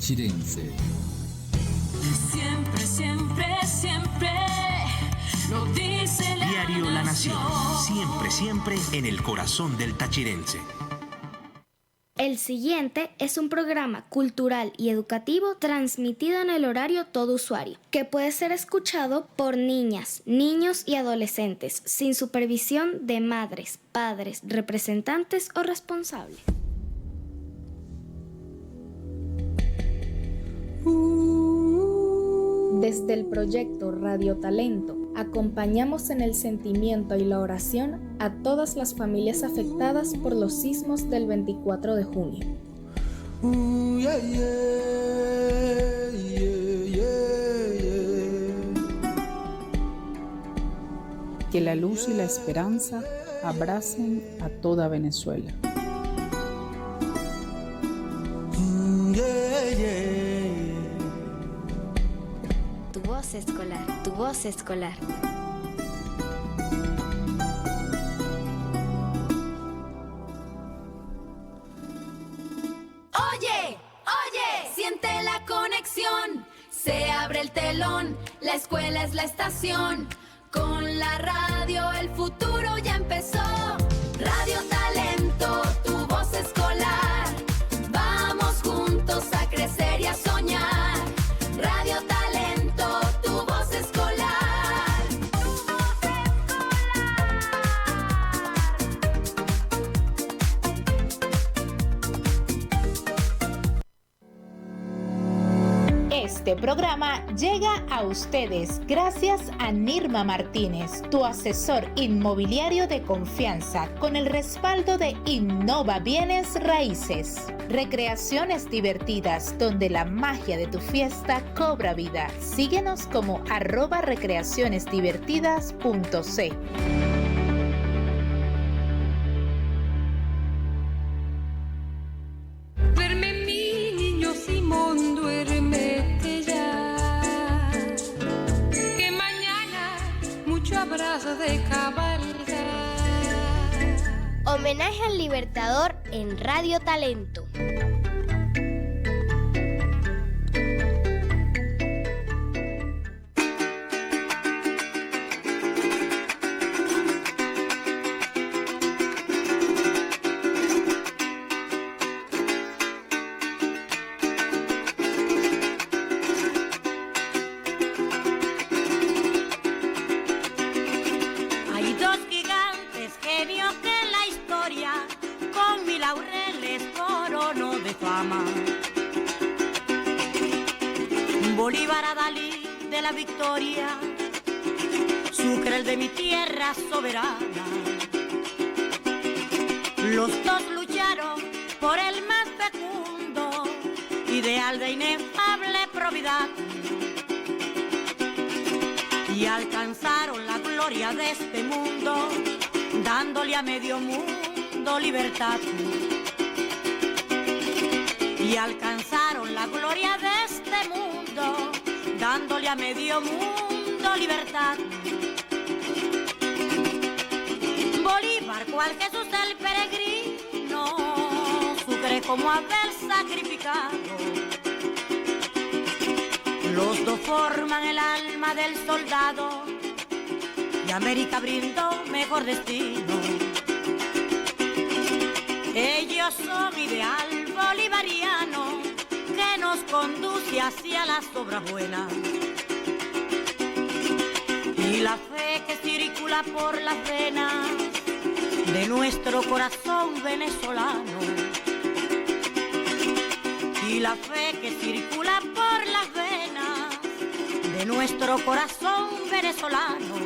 Chirense. Siempre, siempre, siempre lo dice la Diario La Nación. Nación. Siempre, siempre en el corazón del tachirense. El siguiente es un programa cultural y educativo transmitido en el horario todo usuario, que puede ser escuchado por niñas, niños y adolescentes, sin supervisión de madres, padres, representantes o responsables. Desde el proyecto Radio Talento, acompañamos en el sentimiento y la oración a todas las familias afectadas por los sismos del 24 de junio. Que la luz y la esperanza abracen a toda Venezuela. Tu voz escolar, tu voz escolar. Oye, oye, siente la conexión. Se abre el telón, la escuela es la estación. Con la radio el futuro ya empezó. Radio Talento, tu voz escolar. Vamos juntos a crecer y a soñar. Radio Talento, tu voz escolar. Este programa llega a ustedes gracias a Nirma Martínez, tu asesor inmobiliario de confianza, con el respaldo de Innova Bienes Raíces. Recreaciones divertidas, donde la magia de tu fiesta cobra vida. Síguenos como @recreacionesdivertidas.c. Duerme mi niño Simón, duérmete ya, que mañana mucho abrazo de cabalgar. Homenaje al Libertador en Radio Talento. Hay dos gigantes genios que en la historia con mil laureles coronó de fama. Bolívar a Dalí de la Victoria, Sucre el de mi tierra soberana. Los dos lucharon por el más fecundo ideal de inefable probidad y alcanzaron la gloria de este mundo, dándole a medio mundo libertad. Y alcanzaron la gloria de este mundo, dándole a medio mundo libertad. Bolívar, cual Jesús el peregrino, Sucre como Abel sacrificado. Los dos forman el alma del soldado y América brindó mejor destino. Ellos son ideal bolivariano que nos conduce hacia las obras buenas. Y la fe que circula por las venas de nuestro corazón venezolano. Y la fe que circula por las venas de nuestro corazón venezolano.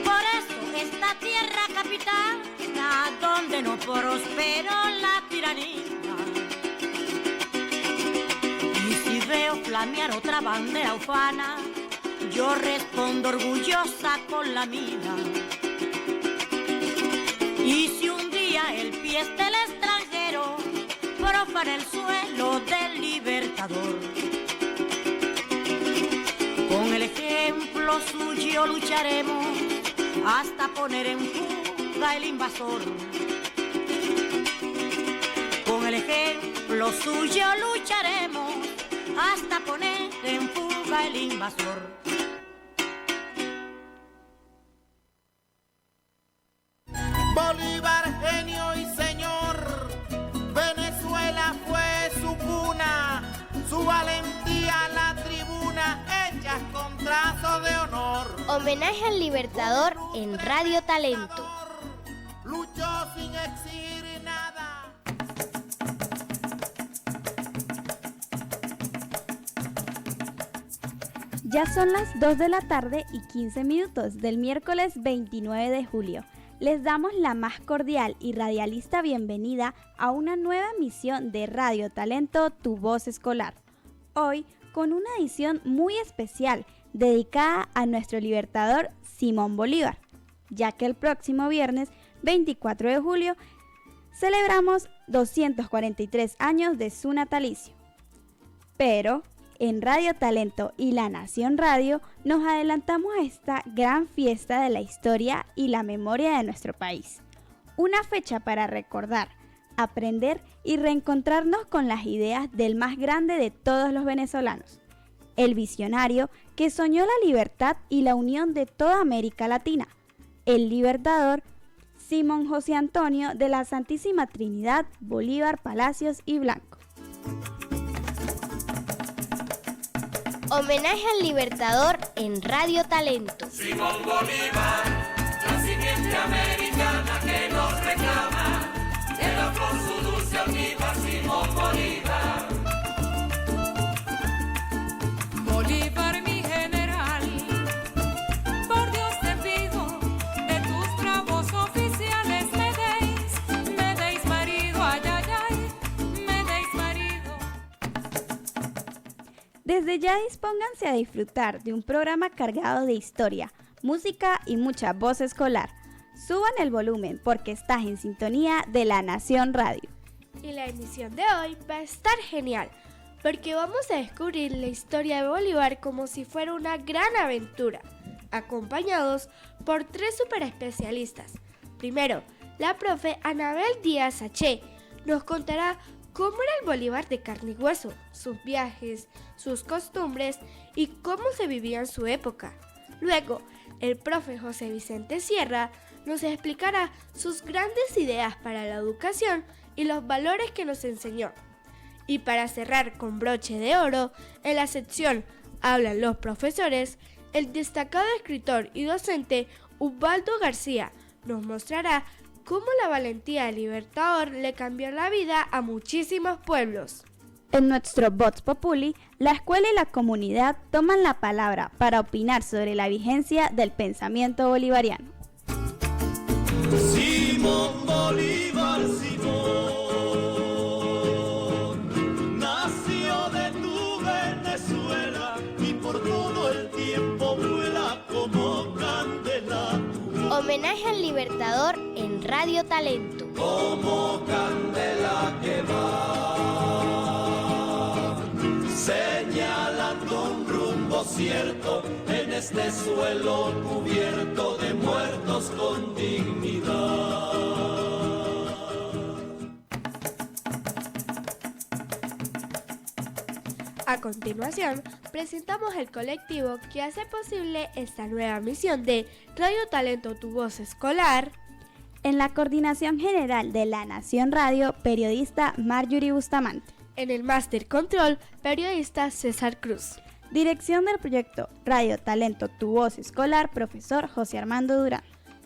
Por eso esta tierra capitana, donde no prosperó la tiranía. Y si veo flamear otra bandera ufana, yo respondo orgullosa con la mía. Y si un día el pie del extranjero profana el suelo del Libertador, con el ejemplo ejemplo suyo lucharemos hasta poner en fuga el invasor. Con el ejemplo suyo lucharemos hasta poner en fuga el invasor. Bolívar, genio y señor, Venezuela fue su cuna, su valentía la tribuna, hechas con trazo de honor. Homenaje al Libertador en Radio Talento. Luchó sin exigir nada. Ya son las 2 de la tarde y 15 minutos del miércoles 29 de julio. Les damos la más cordial y radialista bienvenida a una nueva emisión de Radio Talento, Tu Voz Escolar. Hoy con una edición muy especial dedicada a nuestro libertador Simón Bolívar, ya que el próximo viernes 24 de julio celebramos 243 años de su natalicio. Pero en Radio Talento y La Nación Radio nos adelantamos a esta gran fiesta de la historia y la memoria de nuestro país. Una fecha para recordar, aprender y reencontrarnos con las ideas del más grande de todos los venezolanos, el visionario que soñó la libertad y la unión de toda América Latina, el libertador Simón José Antonio de la Santísima Trinidad Bolívar Palacios y Blanco. Homenaje al Libertador en Radio Talento. Simón Bolívar, la simiente americana que nos reclama, lleva por su dulce almíbar Simón Bolívar. Bolívar, mi general, por Dios te pido, de tus bravos oficiales me deis marido, ay, ay, ay, me deis marido. Desde ya dispónganse a disfrutar de un programa cargado de historia, música y mucha voz escolar. Suban el volumen porque estás en sintonía de La Nación Radio. Y la emisión de hoy va a estar genial, porque vamos a descubrir la historia de Bolívar como si fuera una gran aventura, acompañados por 3 super especialistas. Primero, la profe Anabel Díaz H. nos contará cómo era el Bolívar de carne y hueso, sus viajes, sus costumbres y cómo se vivía en su época. Luego, el profe José Vicente Sierra nos explicará sus grandes ideas para la educación y los valores que nos enseñó. Y para cerrar con broche de oro, en la sección Hablan los profesores, el destacado escritor y docente Ubaldo García nos mostrará cómo la valentía del libertador le cambió la vida a muchísimos pueblos. En nuestro Vox Populi, la escuela y la comunidad toman la palabra para opinar sobre la vigencia del pensamiento bolivariano. Simón Bolívar, Simón, nació de tu Venezuela y por todo el tiempo vuela como candela. Homenaje al Libertador en Radio Talento. Como candela que va, señalando un rumbo cierto en este suelo cubierto de muertos con dignidad. A continuación, presentamos el colectivo que hace posible esta nueva misión de Radio Talento, Tu Voz Escolar. En la coordinación general de La Nación Radio, periodista Marjorie Bustamante. En el Máster Control, periodista César Cruz. Dirección del proyecto Radio Talento, Tu Voz Escolar, profesor José Armando Durán.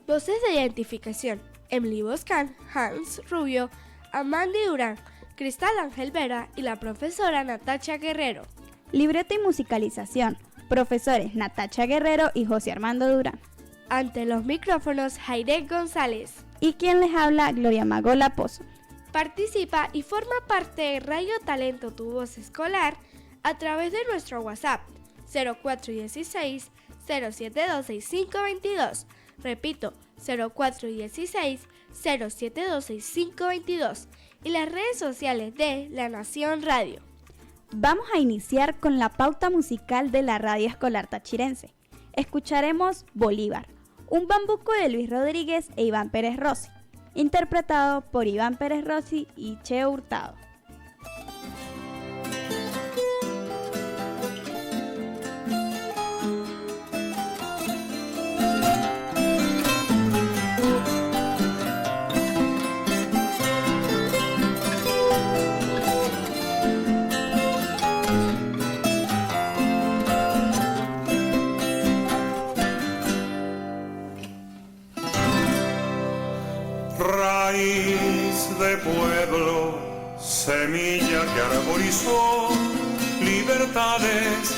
Voces de identificación, Emily Boscan, Hans Rubio, Amandi Durán, Cristal Ángel Vera y la profesora Natacha Guerrero. Libreto y musicalización, profesores Natacha Guerrero y José Armando Durán. Ante los micrófonos, Jairé González. Y quien les habla, Gloria Magola Pozo. Participa y forma parte de Radio Talento, Tu Voz Escolar a través de nuestro WhatsApp 0416 0726 Repito, 0416 0726 y las redes sociales de La Nación Radio. Vamos a iniciar con la pauta musical de la radio escolar tachirense. escucharemos Bolívar, un bambuco de Luis Rodríguez e Iván Pérez Rossi, interpretado por Iván Pérez Rossi y Cheo Hurtado. Raíz de pueblo, semilla que arborizó libertades,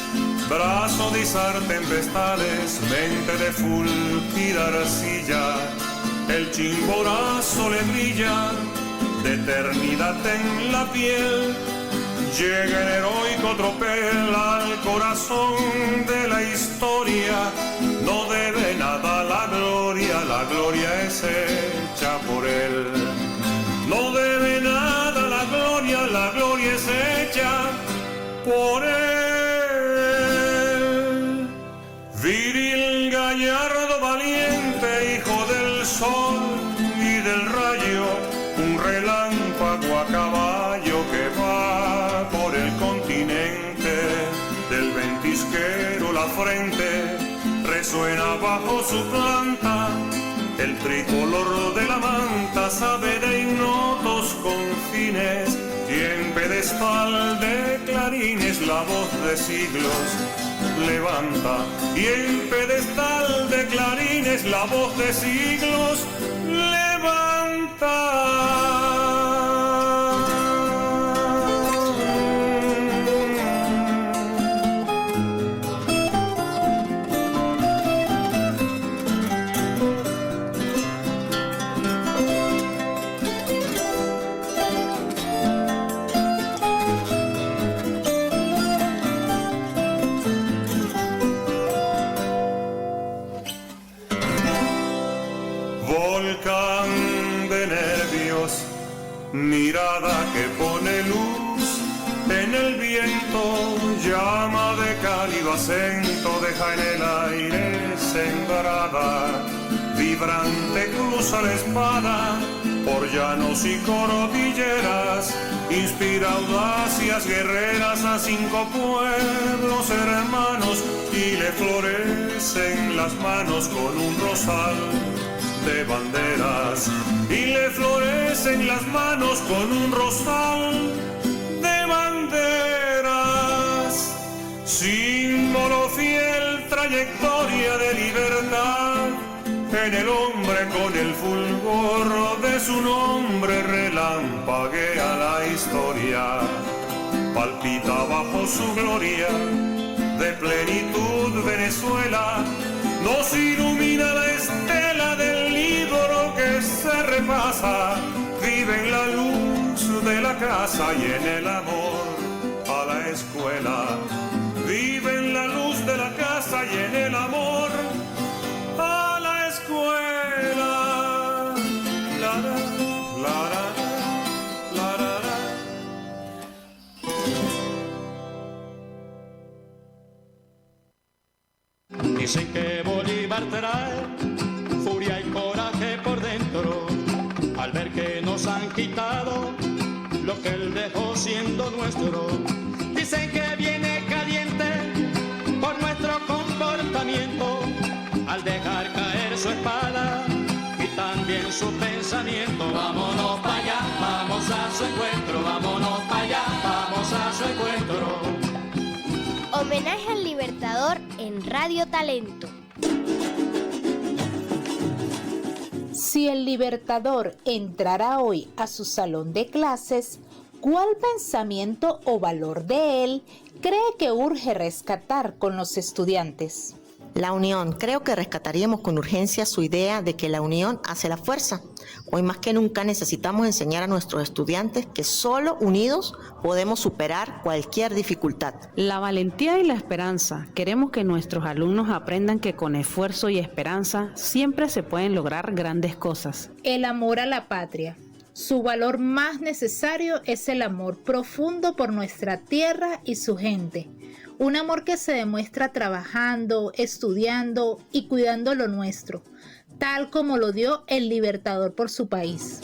brazo de izar tempestades, mente de fulgir arcilla, el chimborazo le brilla de eternidad en la piel, llega en heroico tropel al corazón de la historia, no debe nada la gloria es hecha por él. No debe nada la gloria es hecha por él. Viril, gallardo, valiente, hijo del sol y del rayo, un relámpago a caballo que va por el continente, del ventisquero la frente resuena bajo su planta, el tricolor de la manta sabe de ignotos confines, y en pedestal de clarines la voz de siglos levanta, y en pedestal de clarines la voz de siglos levanta. Mirada que pone luz en el viento, llama de cálido acento, deja en el aire sembrada, vibrante cruza la espada por llanos y cordilleras, inspira audacias guerreras a 5 pueblos hermanos y le florecen las manos con un rosal de banderas, y le florecen las manos con un rosal de banderas, símbolo fiel, trayectoria de libertad, en el hombre con el fulgor de su nombre relampaguea la historia, palpita bajo su gloria de plenitud Venezuela, nos ilumina la estela del libro que se repasa, vive en la luz de la casa y en el amor a la escuela, vive en la luz de la casa y en el amor a la escuela. La, la, la, la, la, la. Dicen que Bolívar trae furia y coraje por dentro, al ver que nos han quitado lo que él dejó siendo nuestro. Dicen que viene caliente por nuestro comportamiento, al dejar caer su espada y también su pensamiento. Vámonos para allá, vamos a su encuentro, vámonos para allá, vamos a su encuentro. Homenaje al Libertador en Radio Talento. Si el Libertador entrara hoy a su salón de clases, ¿cuál pensamiento o valor de él cree que urge rescatar con los estudiantes? La unión. Creo que rescataríamos con urgencia su idea de que la unión hace la fuerza. Hoy más que nunca necesitamos enseñar a nuestros estudiantes que solo unidos podemos superar cualquier dificultad. La valentía y la esperanza. Queremos que nuestros alumnos aprendan que con esfuerzo y esperanza siempre se pueden lograr grandes cosas. El amor a la patria. Su valor más necesario es el amor profundo por nuestra tierra y su gente. Un amor que se demuestra trabajando, estudiando y cuidando lo nuestro, tal como lo dio el Libertador por su país.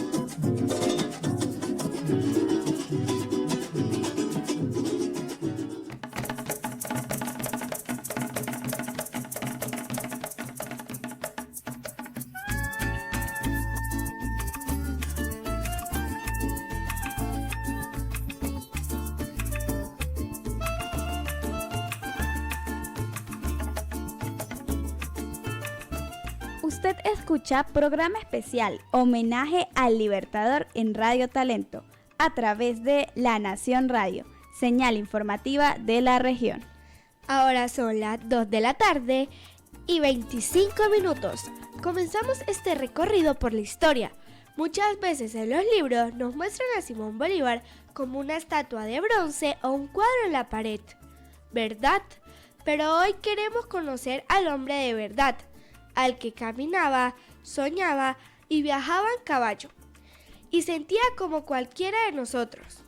Usted escucha programa especial Homenaje al Libertador en Radio Talento a través de La Nación Radio, señal informativa de la región. Ahora son las 2 de la tarde y 25 minutos. Comenzamos este recorrido por la historia. Muchas veces en los libros nos muestran a Simón Bolívar como una estatua de bronce o un cuadro en la pared, ¿verdad? Pero hoy queremos conocer al hombre de verdad, al que caminaba, soñaba y viajaba en caballo, y sentía como cualquiera de nosotros.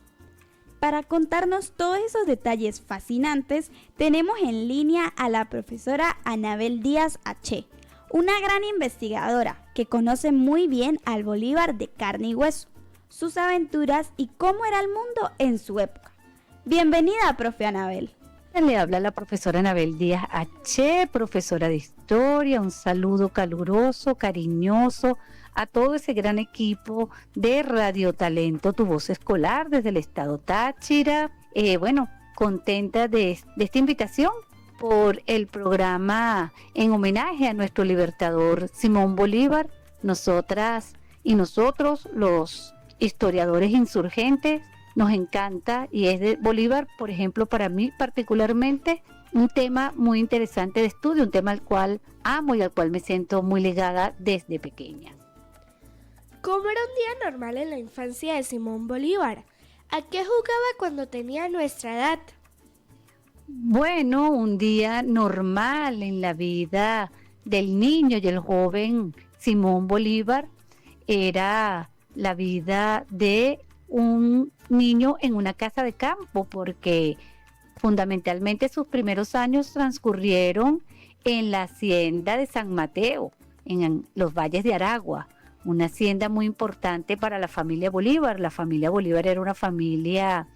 Para contarnos todos esos detalles fascinantes, tenemos en línea a la profesora Anabel Díaz H., una gran investigadora que conoce muy bien al Bolívar de carne y hueso, sus aventuras y cómo era el mundo en su época. Bienvenida, profe Anabel. Le habla la profesora Anabel Díaz H., profesora de historia. Un saludo caluroso, cariñoso a todo ese gran equipo de Radio Talento, tu voz escolar desde el estado Táchira. Contenta de esta invitación por el programa en homenaje a nuestro libertador Simón Bolívar. Nosotras y nosotros, los historiadores insurgentes, nos encanta, y es de Bolívar, por ejemplo, para mí particularmente, un tema muy interesante de estudio, un tema al cual amo y al cual me siento muy ligada desde pequeña. ¿Cómo era un día normal en la infancia de Simón Bolívar? ¿A qué jugaba cuando tenía nuestra edad? Bueno, un día normal en la vida del niño y el joven Simón Bolívar era la vida de un niño en una casa de campo, porque fundamentalmente sus primeros años transcurrieron en la hacienda de San Mateo, en los valles de Aragua, una hacienda muy importante para la familia Bolívar. La familia Bolívar era una familia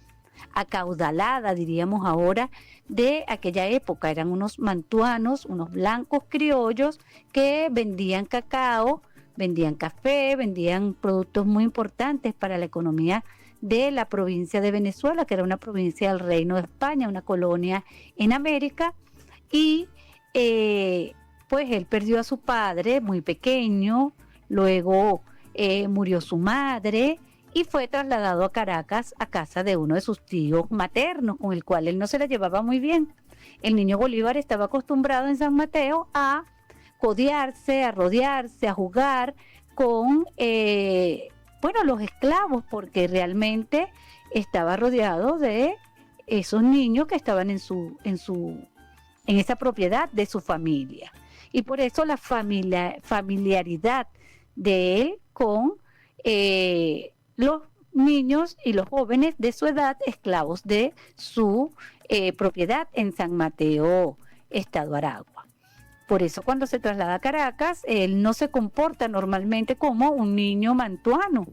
acaudalada, diríamos ahora, de aquella época. Eran unos mantuanos, unos blancos criollos que vendían cacao, vendían café, vendían productos muy importantes para la economía de la provincia de Venezuela, que era una provincia del Reino de España, una colonia en América. Y pues él perdió a su padre muy pequeño, luego murió su madre y fue trasladado a Caracas a casa de uno de sus tíos maternos, con el cual él no se la llevaba muy bien. El niño Bolívar estaba acostumbrado en San Mateo a codearse, a rodearse, a jugar con los esclavos, porque realmente estaba rodeado de esos niños que estaban en esa propiedad de su familia. Y por eso la familiaridad de él con los niños y los jóvenes de su edad, esclavos de su propiedad en San Mateo, estado Aragua. Por eso cuando se traslada a Caracas, él no se comporta normalmente como un niño mantuano,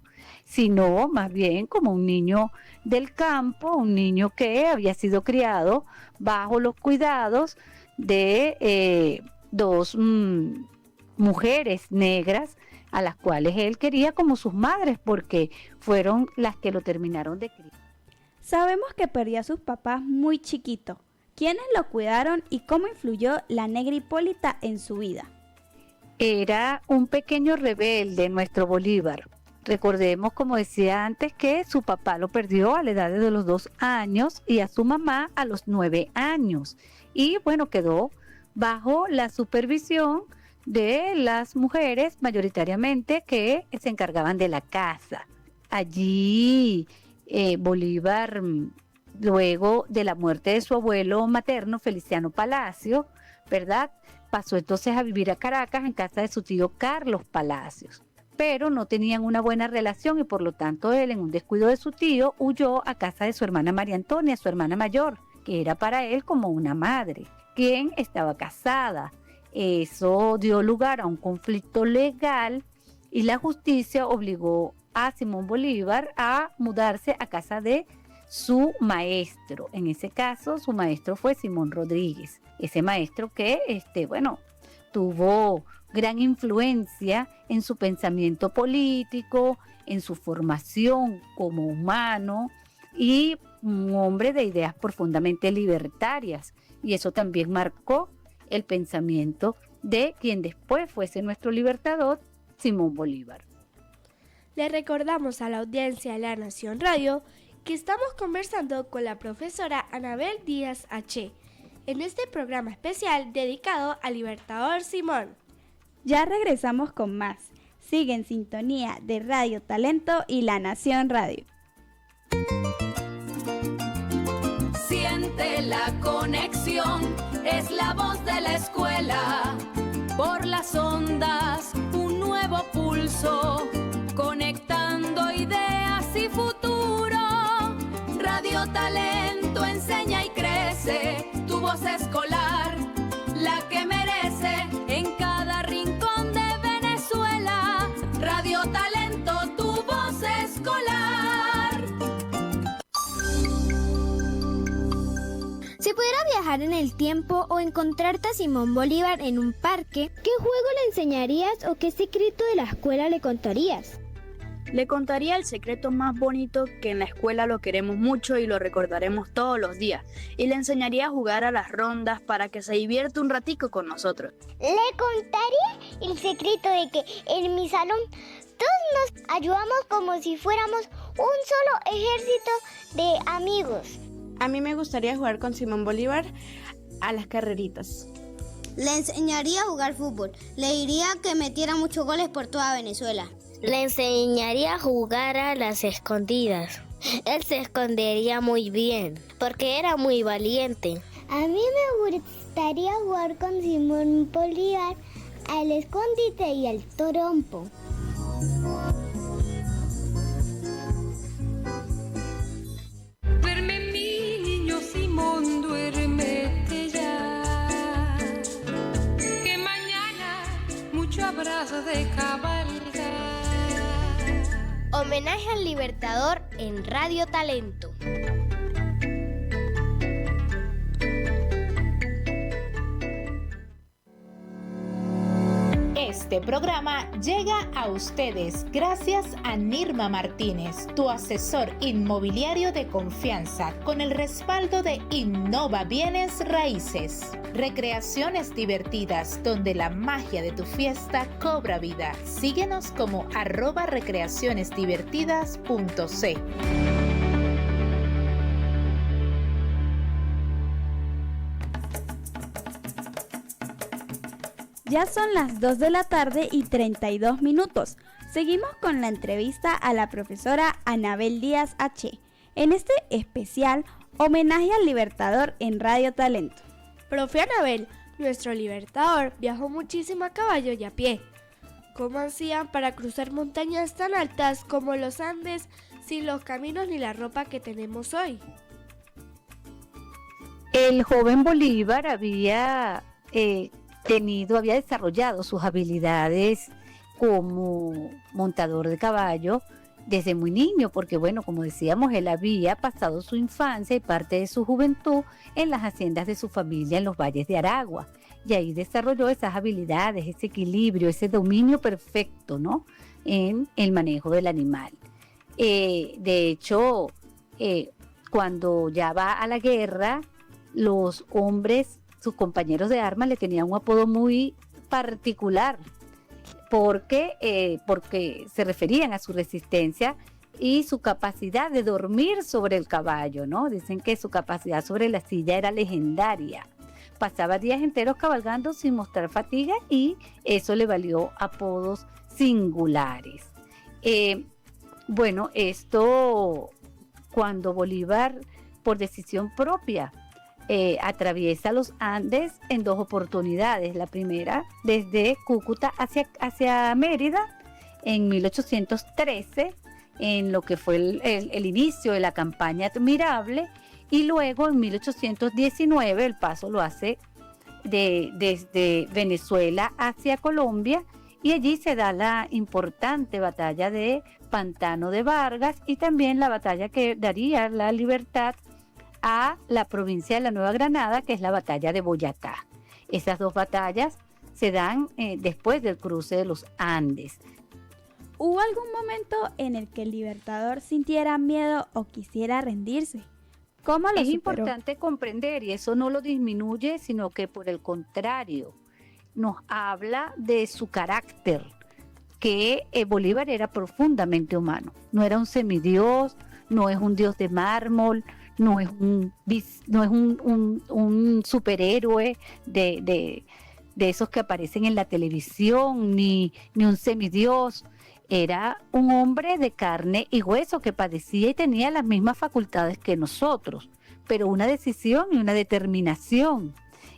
sino más bien como un niño del campo, un niño que había sido criado bajo los cuidados de dos mujeres negras, a las cuales él quería como sus madres, porque fueron las que lo terminaron de criar. Sabemos que perdió a sus papás muy chiquito. ¿Quiénes lo cuidaron y cómo influyó la negra Hipólita en su vida? Era un pequeño rebelde nuestro Bolívar. Recordemos, como decía antes, que su papá lo perdió a la edad de los 2 años y a su mamá a los 9 años. Y bueno, quedó bajo la supervisión de las mujeres mayoritariamente que se encargaban de la casa. Allí Bolívar, luego de la muerte de su abuelo materno, Feliciano Palacio, ¿verdad?, pasó entonces a vivir a Caracas en casa de su tío Carlos Palacios. Pero no tenían una buena relación y por lo tanto él, en un descuido de su tío, huyó a casa de su hermana María Antonia, su hermana mayor, que era para él como una madre, quien estaba casada. Eso dio lugar a un conflicto legal y la justicia obligó a Simón Bolívar a mudarse a casa de su maestro. En ese caso, su maestro fue Simón Rodríguez. Ese maestro que, tuvo gran influencia en su pensamiento político, en su formación como humano y un hombre de ideas profundamente libertarias. Y eso también marcó el pensamiento de quien después fuese nuestro libertador, Simón Bolívar. Le recordamos a la audiencia de La Nación Radio que estamos conversando con la profesora Anabel Díaz H. en este programa especial dedicado al Libertador Simón. Ya regresamos con más. Sigue en sintonía de Radio Talento y La Nación Radio. Siente la conexión, es la voz de la escuela. Por las ondas, un nuevo pulso, conectando ideas y futuro. Radio Talento enseña y crece, tu voz escolar, la que merece en cada rincón de Venezuela. Radio Talento, tu voz escolar. Si pudiera viajar en el tiempo o encontrarte a Simón Bolívar en un parque, ¿qué juego le enseñarías o qué secreto de la escuela le contarías? Le contaría el secreto más bonito, que en la escuela lo queremos mucho y lo recordaremos todos los días. Y le enseñaría a jugar a las rondas para que se divierta un ratico con nosotros. Le contaría el secreto de que en mi salón todos nos ayudamos como si fuéramos un solo ejército de amigos. A mí me gustaría jugar con Simón Bolívar a las carreritas. Le enseñaría a jugar fútbol. Le diría que metiera muchos goles por toda Venezuela. Le enseñaría a jugar a las escondidas. Él se escondería muy bien, porque era muy valiente. A mí me gustaría jugar con Simón Bolívar al escondite y al trompo. Duerme mi niño Simón, duérmete ya, que mañana mucho abrazo de cabalgar. Homenaje al Libertador en Radio Talento. Este programa llega a ustedes gracias a Nirma Martínez, tu asesor inmobiliario de confianza, con el respaldo de Innova Bienes Raíces. Recreaciones divertidas donde la magia de tu fiesta cobra vida. Síguenos como @recreacionesdivertidas.c. Ya son las 2 de la tarde y 32 minutos. Seguimos con la entrevista a la profesora Anabel Díaz H. En este especial, homenaje al Libertador en Radio Talento. Profe Anabel, nuestro Libertador viajó muchísimo a caballo y a pie. ¿Cómo hacían para cruzar montañas tan altas como los Andes sin los caminos ni la ropa que tenemos hoy? El joven Bolívar había desarrollado sus habilidades como montador de caballo desde muy niño, porque bueno, como decíamos, él había pasado su infancia y parte de su juventud en las haciendas de su familia en los valles de Aragua, y ahí desarrolló esas habilidades, ese equilibrio, ese dominio perfecto, ¿no?, en el manejo del animal. De hecho, cuando ya va a la guerra, los hombres, sus compañeros de armas, le tenían un apodo muy particular, porque se referían a su resistencia y su capacidad de dormir sobre el caballo, ¿no? Dicen que su capacidad sobre la silla era legendaria. Pasaba días enteros cabalgando sin mostrar fatiga y eso le valió apodos singulares. Bueno, esto cuando Bolívar, por decisión propia, atraviesa los Andes en 2 oportunidades. La primera desde Cúcuta hacia Mérida en 1813, en lo que fue el inicio de la campaña Admirable, y luego en 1819 el paso lo hace desde Venezuela hacia Colombia, y allí se da la importante batalla de Pantano de Vargas y también la batalla que daría la libertad a la provincia de la Nueva Granada, que es la batalla de Boyacá. Esas dos batallas se dan después del cruce de los Andes. ¿Hubo algún momento en el que el libertador sintiera miedo o quisiera rendirse? ¿Cómo lo superó? Es importante comprender, y eso no lo disminuye, sino que por el contrario, nos habla de su carácter, que Bolívar era profundamente humano. No era un semidios, no es un dios de mármol, no es un superhéroe de esos que aparecen en la televisión, ni un semidios. Era un hombre de carne y hueso que padecía y tenía las mismas facultades que nosotros, pero una decisión y una determinación.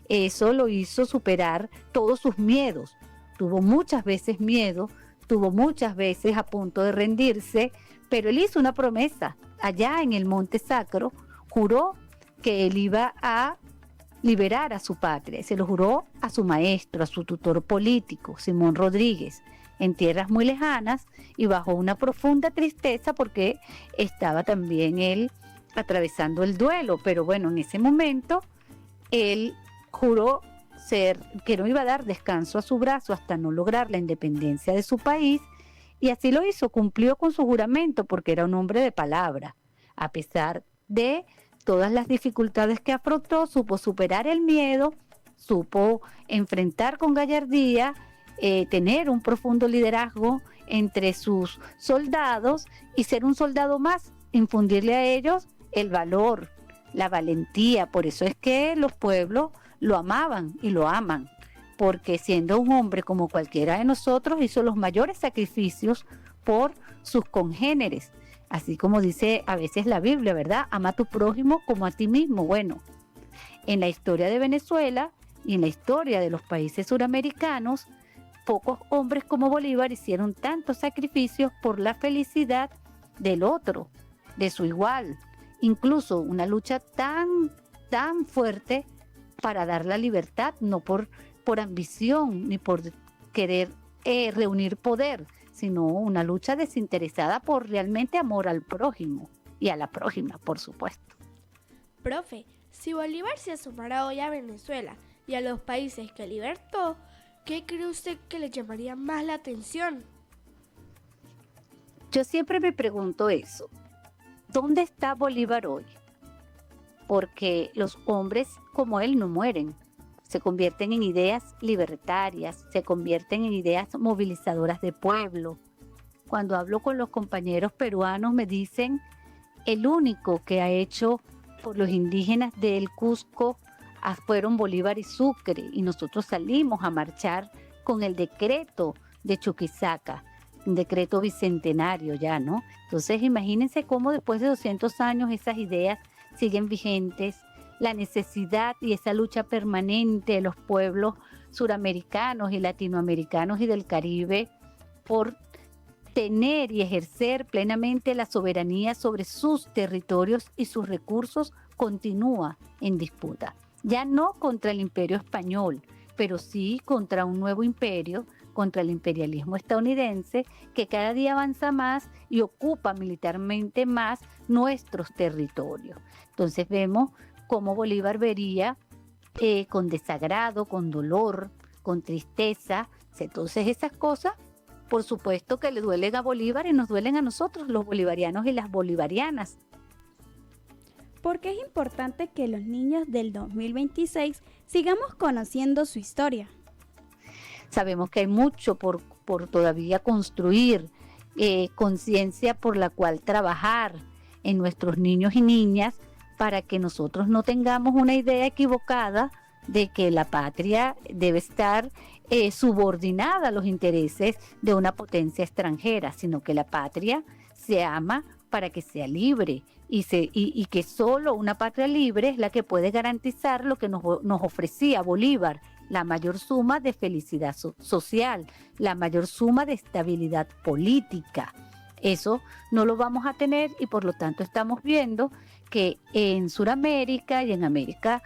Eso lo hizo superar todos sus miedos. Tuvo muchas veces miedo, tuvo muchas veces a punto de rendirse, pero él hizo una promesa. Allá en el Monte Sacro, juró que él iba a liberar a su patria. Se lo juró a su maestro, a su tutor político, Simón Rodríguez, en tierras muy lejanas y bajo una profunda tristeza porque estaba también él atravesando el duelo. Pero bueno, en ese momento él juró que no iba a dar descanso a su brazo hasta no lograr la independencia de su país, y así lo hizo, cumplió con su juramento porque era un hombre de palabra. A pesar de todas las dificultades que afrontó, supo superar el miedo, supo enfrentar con gallardía, tener un profundo liderazgo entre sus soldados y ser un soldado más, infundirle a ellos el valor, la valentía. Por eso es que los pueblos lo amaban y lo aman, porque siendo un hombre como cualquiera de nosotros, hizo los mayores sacrificios por sus congéneres, así como dice a veces la Biblia, ¿verdad? Ama a tu prójimo como a ti mismo. Bueno, en la historia de Venezuela y en la historia de los países suramericanos, pocos hombres como Bolívar hicieron tantos sacrificios por la felicidad del otro, de su igual. Incluso una lucha tan fuerte para dar la libertad, no por ambición ni por querer reunir poder, sino una lucha desinteresada por realmente amor al prójimo y a la prójima, por supuesto. Profe, si Bolívar se asomara hoy a Venezuela y a los países que libertó, ¿qué cree usted que le llamaría más la atención? Yo siempre me pregunto eso. ¿Dónde está Bolívar hoy? Porque los hombres como él no mueren. Se convierten en ideas libertarias, se convierten en ideas movilizadoras de pueblo. Cuando hablo con los compañeros peruanos me dicen, el único que ha hecho por los indígenas del Cusco fueron Bolívar y Sucre, y nosotros salimos a marchar con el decreto de Chuquisaca, un decreto bicentenario ya, ¿no? Entonces imagínense cómo después de 200 años esas ideas siguen vigentes, la necesidad y esa lucha permanente de los pueblos suramericanos y latinoamericanos y del Caribe por tener y ejercer plenamente la soberanía sobre sus territorios y sus recursos continúa en disputa. Ya no contra el imperio español, pero sí contra un nuevo imperio, contra el imperialismo estadounidense, que cada día avanza más y ocupa militarmente más nuestros territorios. Entonces vemos cómo Bolívar vería con desagrado, con dolor, con tristeza. Entonces esas cosas, por supuesto que le duelen a Bolívar y nos duelen a nosotros, los bolivarianos y las bolivarianas. ¿Por qué es importante que los niños del 2026 sigamos conociendo su historia? Sabemos que hay mucho por todavía construir, conciencia por la cual trabajar en nuestros niños y niñas para que nosotros no tengamos una idea equivocada de que la patria debe estar subordinada a los intereses de una potencia extranjera, sino que la patria se ama para que sea libre y que solo una patria libre es la que puede garantizar lo que nos ofrecía Bolívar, la mayor suma de felicidad social, la mayor suma de estabilidad política. Eso no lo vamos a tener y por lo tanto estamos viendo que en Sudamérica y en América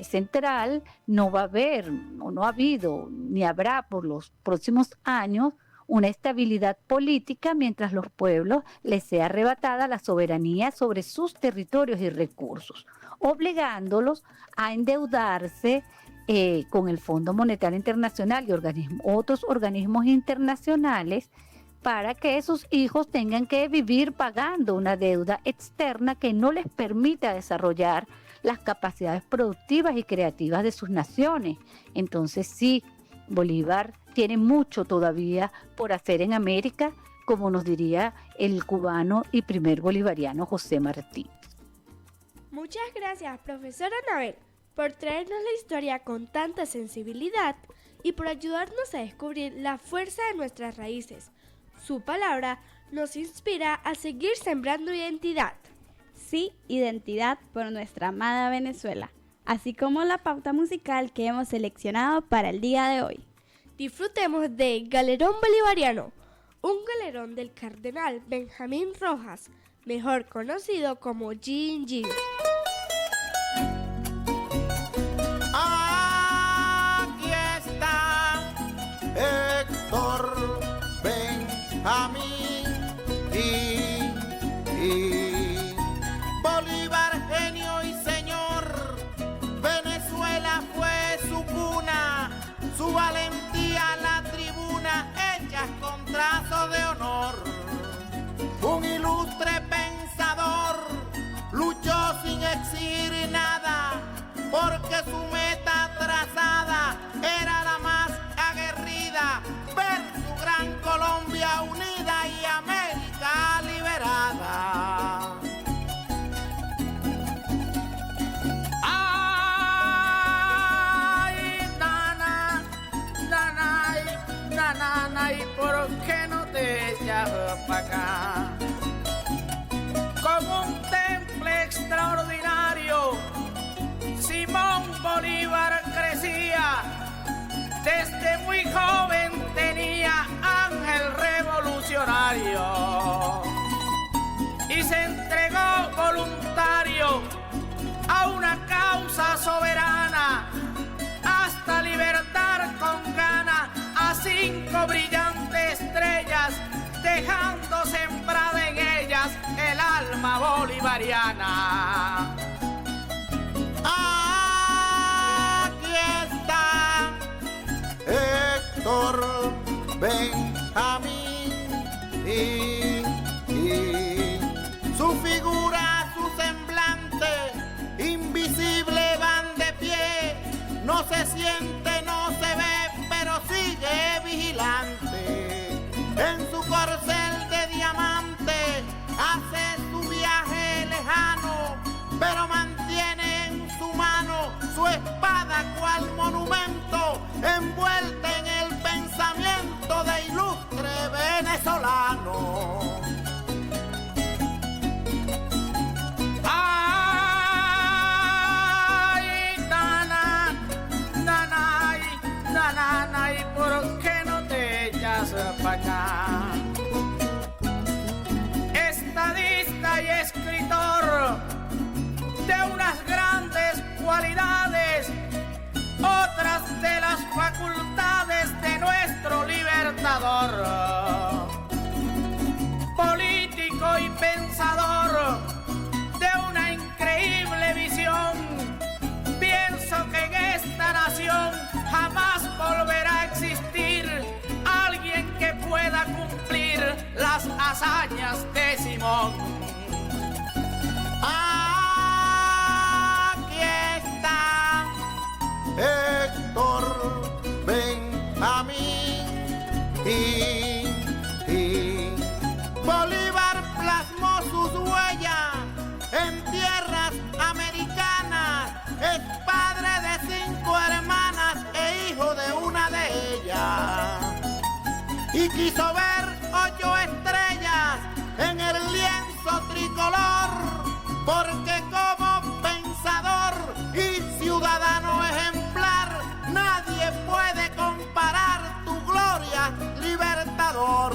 Central no va a haber, o no ha habido, ni habrá por los próximos años una estabilidad política mientras los pueblos les sea arrebatada la soberanía sobre sus territorios y recursos, obligándolos a endeudarse con el Fondo Monetario Internacional y otros organismos internacionales para que sus hijos tengan que vivir pagando una deuda externa que no les permita desarrollar las capacidades productivas y creativas de sus naciones. Entonces sí, Bolívar tiene mucho todavía por hacer en América, como nos diría el cubano y primer bolivariano José Martí. Muchas gracias, profesora Anabel, por traernos la historia con tanta sensibilidad y por ayudarnos a descubrir la fuerza de nuestras raíces. Su palabra nos inspira a seguir sembrando identidad. Sí, identidad por nuestra amada Venezuela, así como la pauta musical que hemos seleccionado para el día de hoy. Disfrutemos de Galerón Bolivariano, un galerón del cardenal Benjamín Rojas, mejor conocido como Gin Gin. Aquí está Héctor Benjamín y Bolívar, genio y señor. Venezuela fue su cuna, su valentía la tribuna, hechas con trazo de honor. Un ilustre pensador luchó sin exigir nada, porque su meta trazada era la más aguerrida, ver su gran Colombia unida y América liberada. ¿Y por qué no te echas pa' acá? Con un temple extraordinario, Simón Bolívar crecía. Desde muy joven tenía ángel revolucionario y se entregó voluntario a una causa soberana hasta libertar con gana a 5 brillantes estrellas, dejando sembrada en ellas el alma bolivariana. Aquí está Héctor Benjamín y su figura, su semblante, invisible van de pie, no se siente, no se ve, pero sigue vigilante. En su corcel de diamante hace su viaje lejano, pero mantiene en su mano su espada cual monumento, envuelta en el pensamiento de ilustre venezolano. ¿Y por qué no te echas pa' acá? Estadista y escritor de unas grandes cualidades, otras de las facultades de nuestro libertador. Político y pensador de una increíble visión, pienso que en esta nación jamás volverá a existir alguien que pueda cumplir las hazañas de Simón. Aquí está Héctor Benjamín y Bolívar plasmó sus huellas en tierras americanas, es padre de 5 hermanas e hijo de una de ellas, y quiso ver 8 estrellas en el lienzo tricolor, porque como pensador y ciudadano ejemplar nadie puede comparar tu gloria, libertador.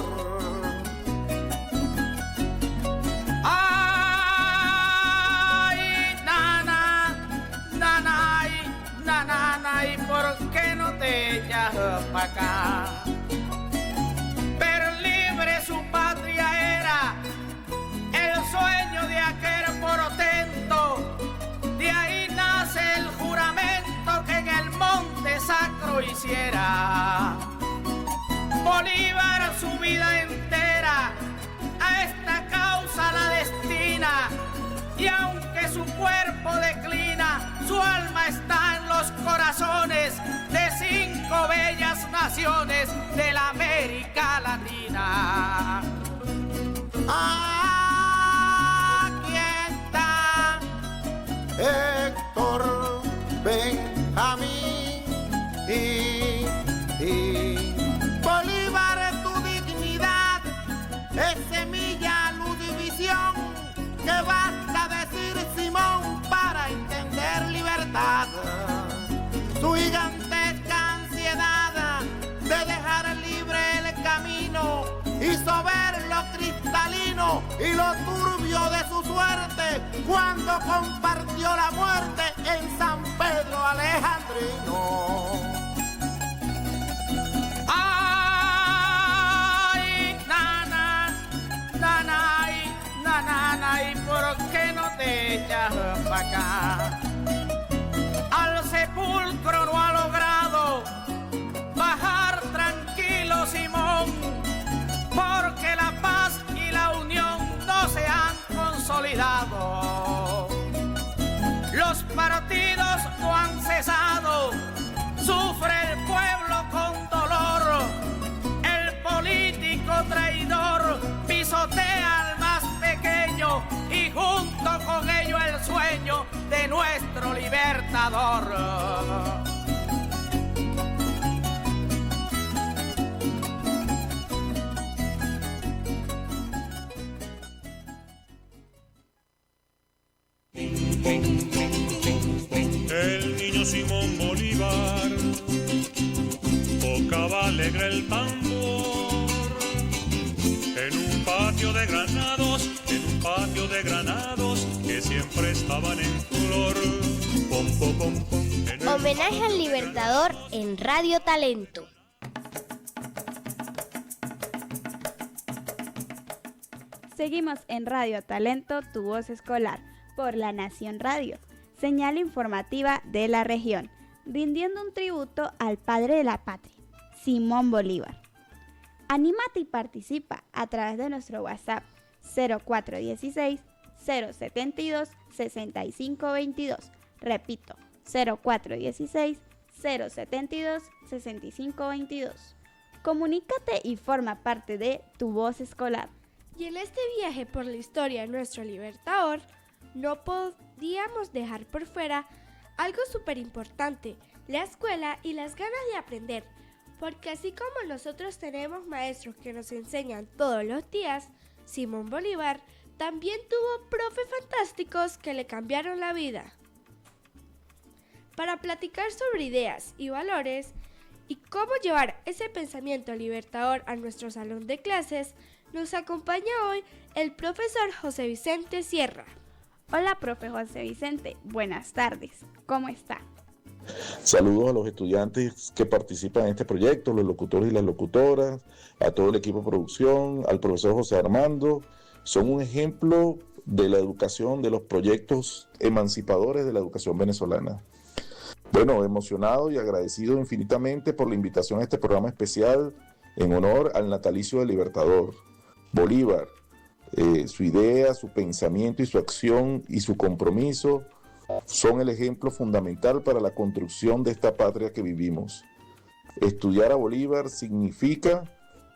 naciones de la América Latina. Aquí está Héctor Benjamín y Bolívar, tu dignidad es semilla, luz y visión, que basta decir Simón para entender libertad. Su gigantesca ansiedad de dejar libre el camino hizo ver lo cristalino y lo turbio de su suerte cuando compartió la muerte en San Pedro Alejandrino. Ay, nana, ¿y por qué no te echas pa' acá? Al sepulcro no ha logrado bajar tranquilo Simón, porque la paz y la unión no se han consolidado. Los partidos no han cesado, sufre el pueblo con dolor. El político traidor pisotea al más pequeño y junto con ello el sueño de nuestro libertador. El niño Simón Bolívar tocaba alegre el tambor en un patio de granados que siempre estaban en flor. Pom, pom, pom, pom, Homenaje al Libertador en Radio Talento. Seguimos en Radio Talento, tu voz escolar, por La Nación Radio, señal informativa de la región, rindiendo un tributo al padre de la patria, Simón Bolívar. Anímate y participa a través de nuestro WhatsApp 0416-072-6522. Repito, 0416-072-6522. Comunícate y forma parte de tu voz escolar. Y en este viaje por la historia de nuestro Libertador, no podíamos dejar por fuera algo súper importante, la escuela y las ganas de aprender. Porque así como nosotros tenemos maestros que nos enseñan todos los días, Simón Bolívar también tuvo profes fantásticos que le cambiaron la vida. Para platicar sobre ideas y valores y cómo llevar ese pensamiento libertador a nuestro salón de clases, nos acompaña hoy el profesor José Vicente Sierra. Hola, profe José Vicente, buenas tardes, ¿cómo está? Saludos a los estudiantes que participan en este proyecto, los locutores y las locutoras, a todo el equipo de producción, al profesor José Armando. Son un ejemplo de la educación, de los proyectos emancipadores de la educación venezolana. Bueno, emocionado y agradecido infinitamente por la invitación a este programa especial en honor al natalicio del Libertador, Bolívar. Su idea, su pensamiento y su acción y su compromiso son el ejemplo fundamental para la construcción de esta patria que vivimos. Estudiar a Bolívar significa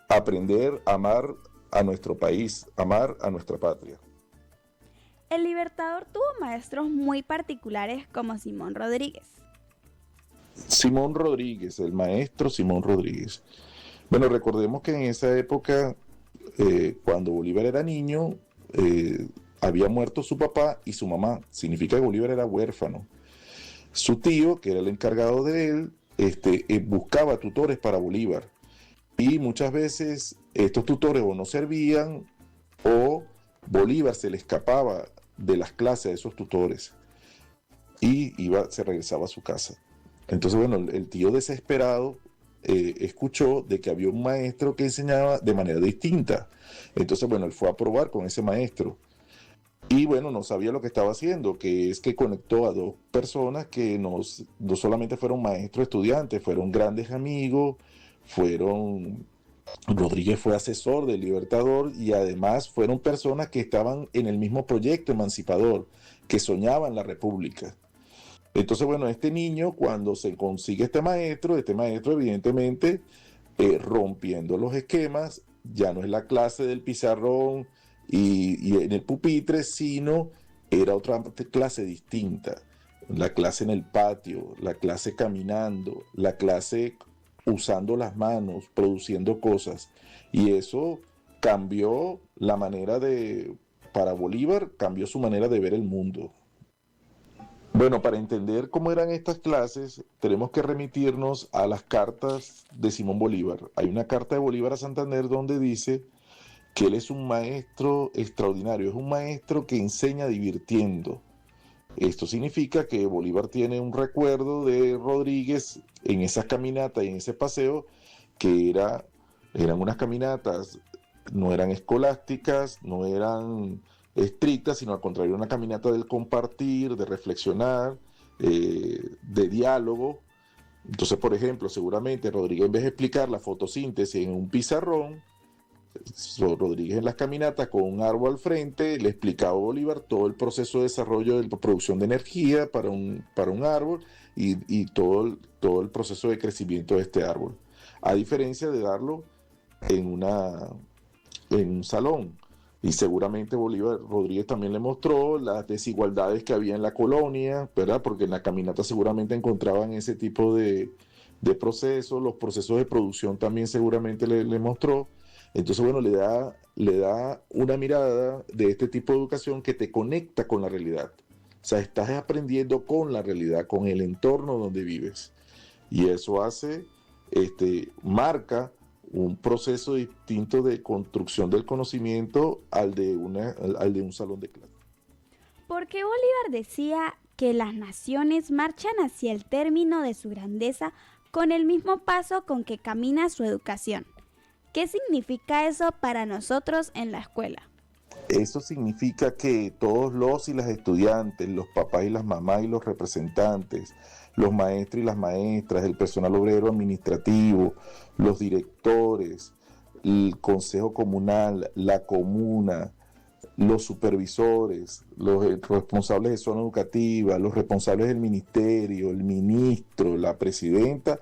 aprender a amar a nuestro país, amar a nuestra patria. El Libertador tuvo maestros muy particulares como Simón Rodríguez. Simón Rodríguez, el maestro Simón Rodríguez. Bueno, recordemos que en esa época, cuando Bolívar era niño, había muerto su papá y su mamá. Significa que Bolívar era huérfano. Su tío, que era el encargado de él, buscaba tutores para Bolívar. Y muchas veces estos tutores o no servían o Bolívar se le escapaba de las clases de esos tutores y se regresaba a su casa. Entonces, bueno, el tío desesperado escuchó de que había un maestro que enseñaba de manera distinta. Entonces, bueno, él fue a probar con ese maestro. Y bueno, no sabía lo que estaba haciendo, que es que conectó a dos personas que no solamente fueron maestros estudiantes, fueron grandes amigos, Rodríguez fue asesor del Libertador y además fueron personas que estaban en el mismo proyecto emancipador, que soñaban la República. Entonces, bueno, este niño, cuando se consigue este maestro evidentemente rompiendo los esquemas. Ya no es la clase del pizarrón y en el pupitre, sino era otra clase distinta. La clase en el patio, la clase caminando, la clase usando las manos, produciendo cosas. Y eso cambió la manera para Bolívar, cambió su manera de ver el mundo. Bueno, para entender cómo eran estas clases, tenemos que remitirnos a las cartas de Simón Bolívar. Hay una carta de Bolívar a Santander donde dice que él es un maestro extraordinario, es un maestro que enseña divirtiendo. Esto significa que Bolívar tiene un recuerdo de Rodríguez en esas caminatas y en ese paseo, que eran unas caminatas, no eran escolásticas, no eran estrictas, sino al contrario, una caminata del compartir, de reflexionar, de diálogo. Entonces, por ejemplo, seguramente Rodríguez, en vez de explicar la fotosíntesis en un pizarrón, Rodríguez en las caminatas con un árbol al frente le explicaba a Bolívar todo el proceso de desarrollo de producción de energía para un árbol y todo el proceso de crecimiento de este árbol, a diferencia de darlo en un salón. Y seguramente Rodríguez también le mostró las desigualdades que había en la colonia, ¿verdad? Porque en la caminata seguramente encontraban ese tipo de procesos, los procesos de producción también seguramente le mostró. Entonces, bueno, le da una mirada de este tipo de educación que te conecta con la realidad. O sea, estás aprendiendo con la realidad, con el entorno donde vives. Y eso marca un proceso distinto de construcción del conocimiento al de un salón de clase. ¿Por qué Bolívar decía que las naciones marchan hacia el término de su grandeza con el mismo paso con que camina su educación? ¿Qué significa eso para nosotros en la escuela? Eso significa que todos los y las estudiantes, los papás y las mamás y los representantes, los maestros y las maestras, el personal obrero administrativo, los directores, el consejo comunal, la comuna, los supervisores, los responsables de zona educativa, los responsables del ministerio, el ministro, la presidenta,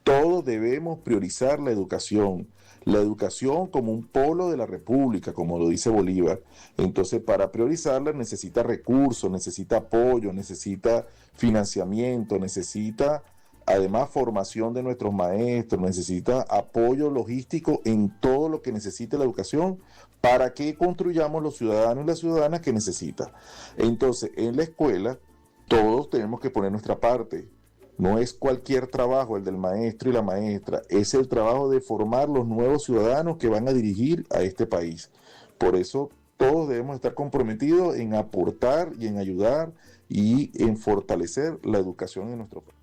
todos debemos priorizar la educación como un polo de la República, como lo dice Bolívar. Entonces, para priorizarla necesita recursos, necesita apoyo, necesita financiamiento, necesita además formación de nuestros maestros, necesita apoyo logístico en todo lo que necesite la educación para que construyamos los ciudadanos y las ciudadanas que necesita. Entonces, en la escuela todos tenemos que poner nuestra parte. No es cualquier trabajo el del maestro y la maestra, es el trabajo de formar los nuevos ciudadanos que van a dirigir a este país. Por eso todos debemos estar comprometidos en aportar y en ayudar y en fortalecer la educación en nuestro país.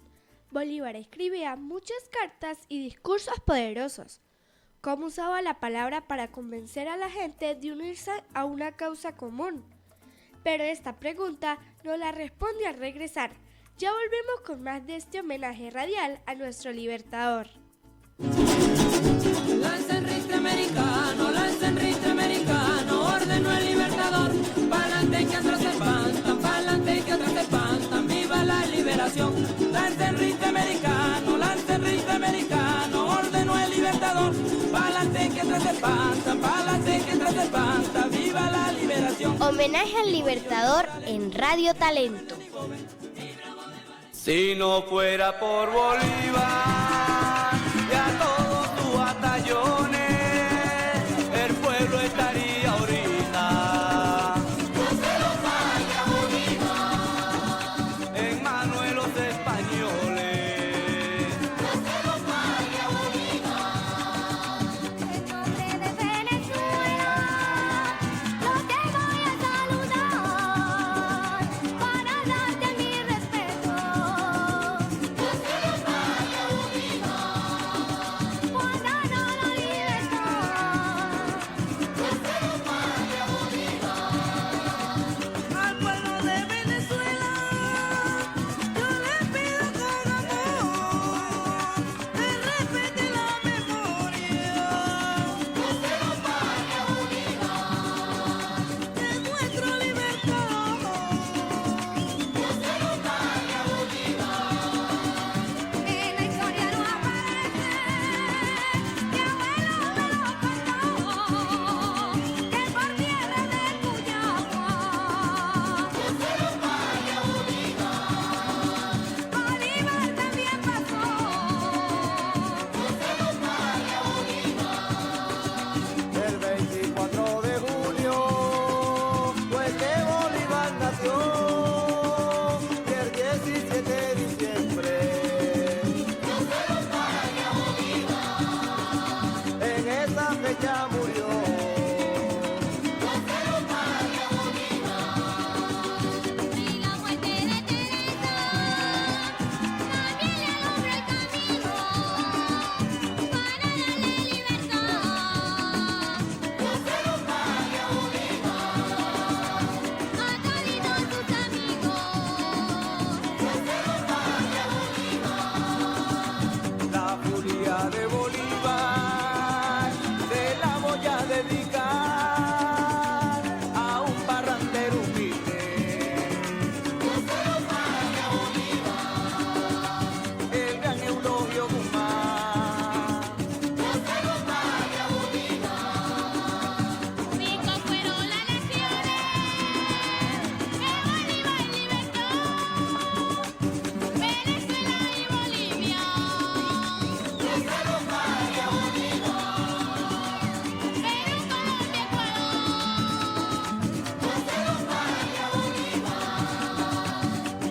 Bolívar escribía muchas cartas y discursos poderosos. ¿Cómo usaba la palabra para convencer a la gente de unirse a una causa común? Pero esta pregunta nos la responde al regresar. Ya volvemos con más de este homenaje radial a nuestro libertador. Lanza Enrique americano, ordenó el libertador. Pa'lante que atrás se espantan, pa'lante que atrás se espantan, viva la liberación. Lanza Enrique americano, ordenó el libertador. Pa'lante que atrás se espantan, pa'lante que atrás se espantan, viva la liberación. Homenaje al libertador en Radio Talento. Si no fuera por Bolívar y a todos tus batallones, el pueblo estaría ahorita. No se lo vaya Bolívar en manos de los españoles. No se lo vaya Bolívar en nombre de Venezuela. Yo te voy a saludar para darte mi respeto. No se lo vaya Bolívar cuando no lo ya murió. La furia de Bolívar se la voy a dedicar a un parrandero humilde. El gran Eulogio Guzmán. Ricos fueron las lecciones que Bolívar libertó Venezuela y Bolivia.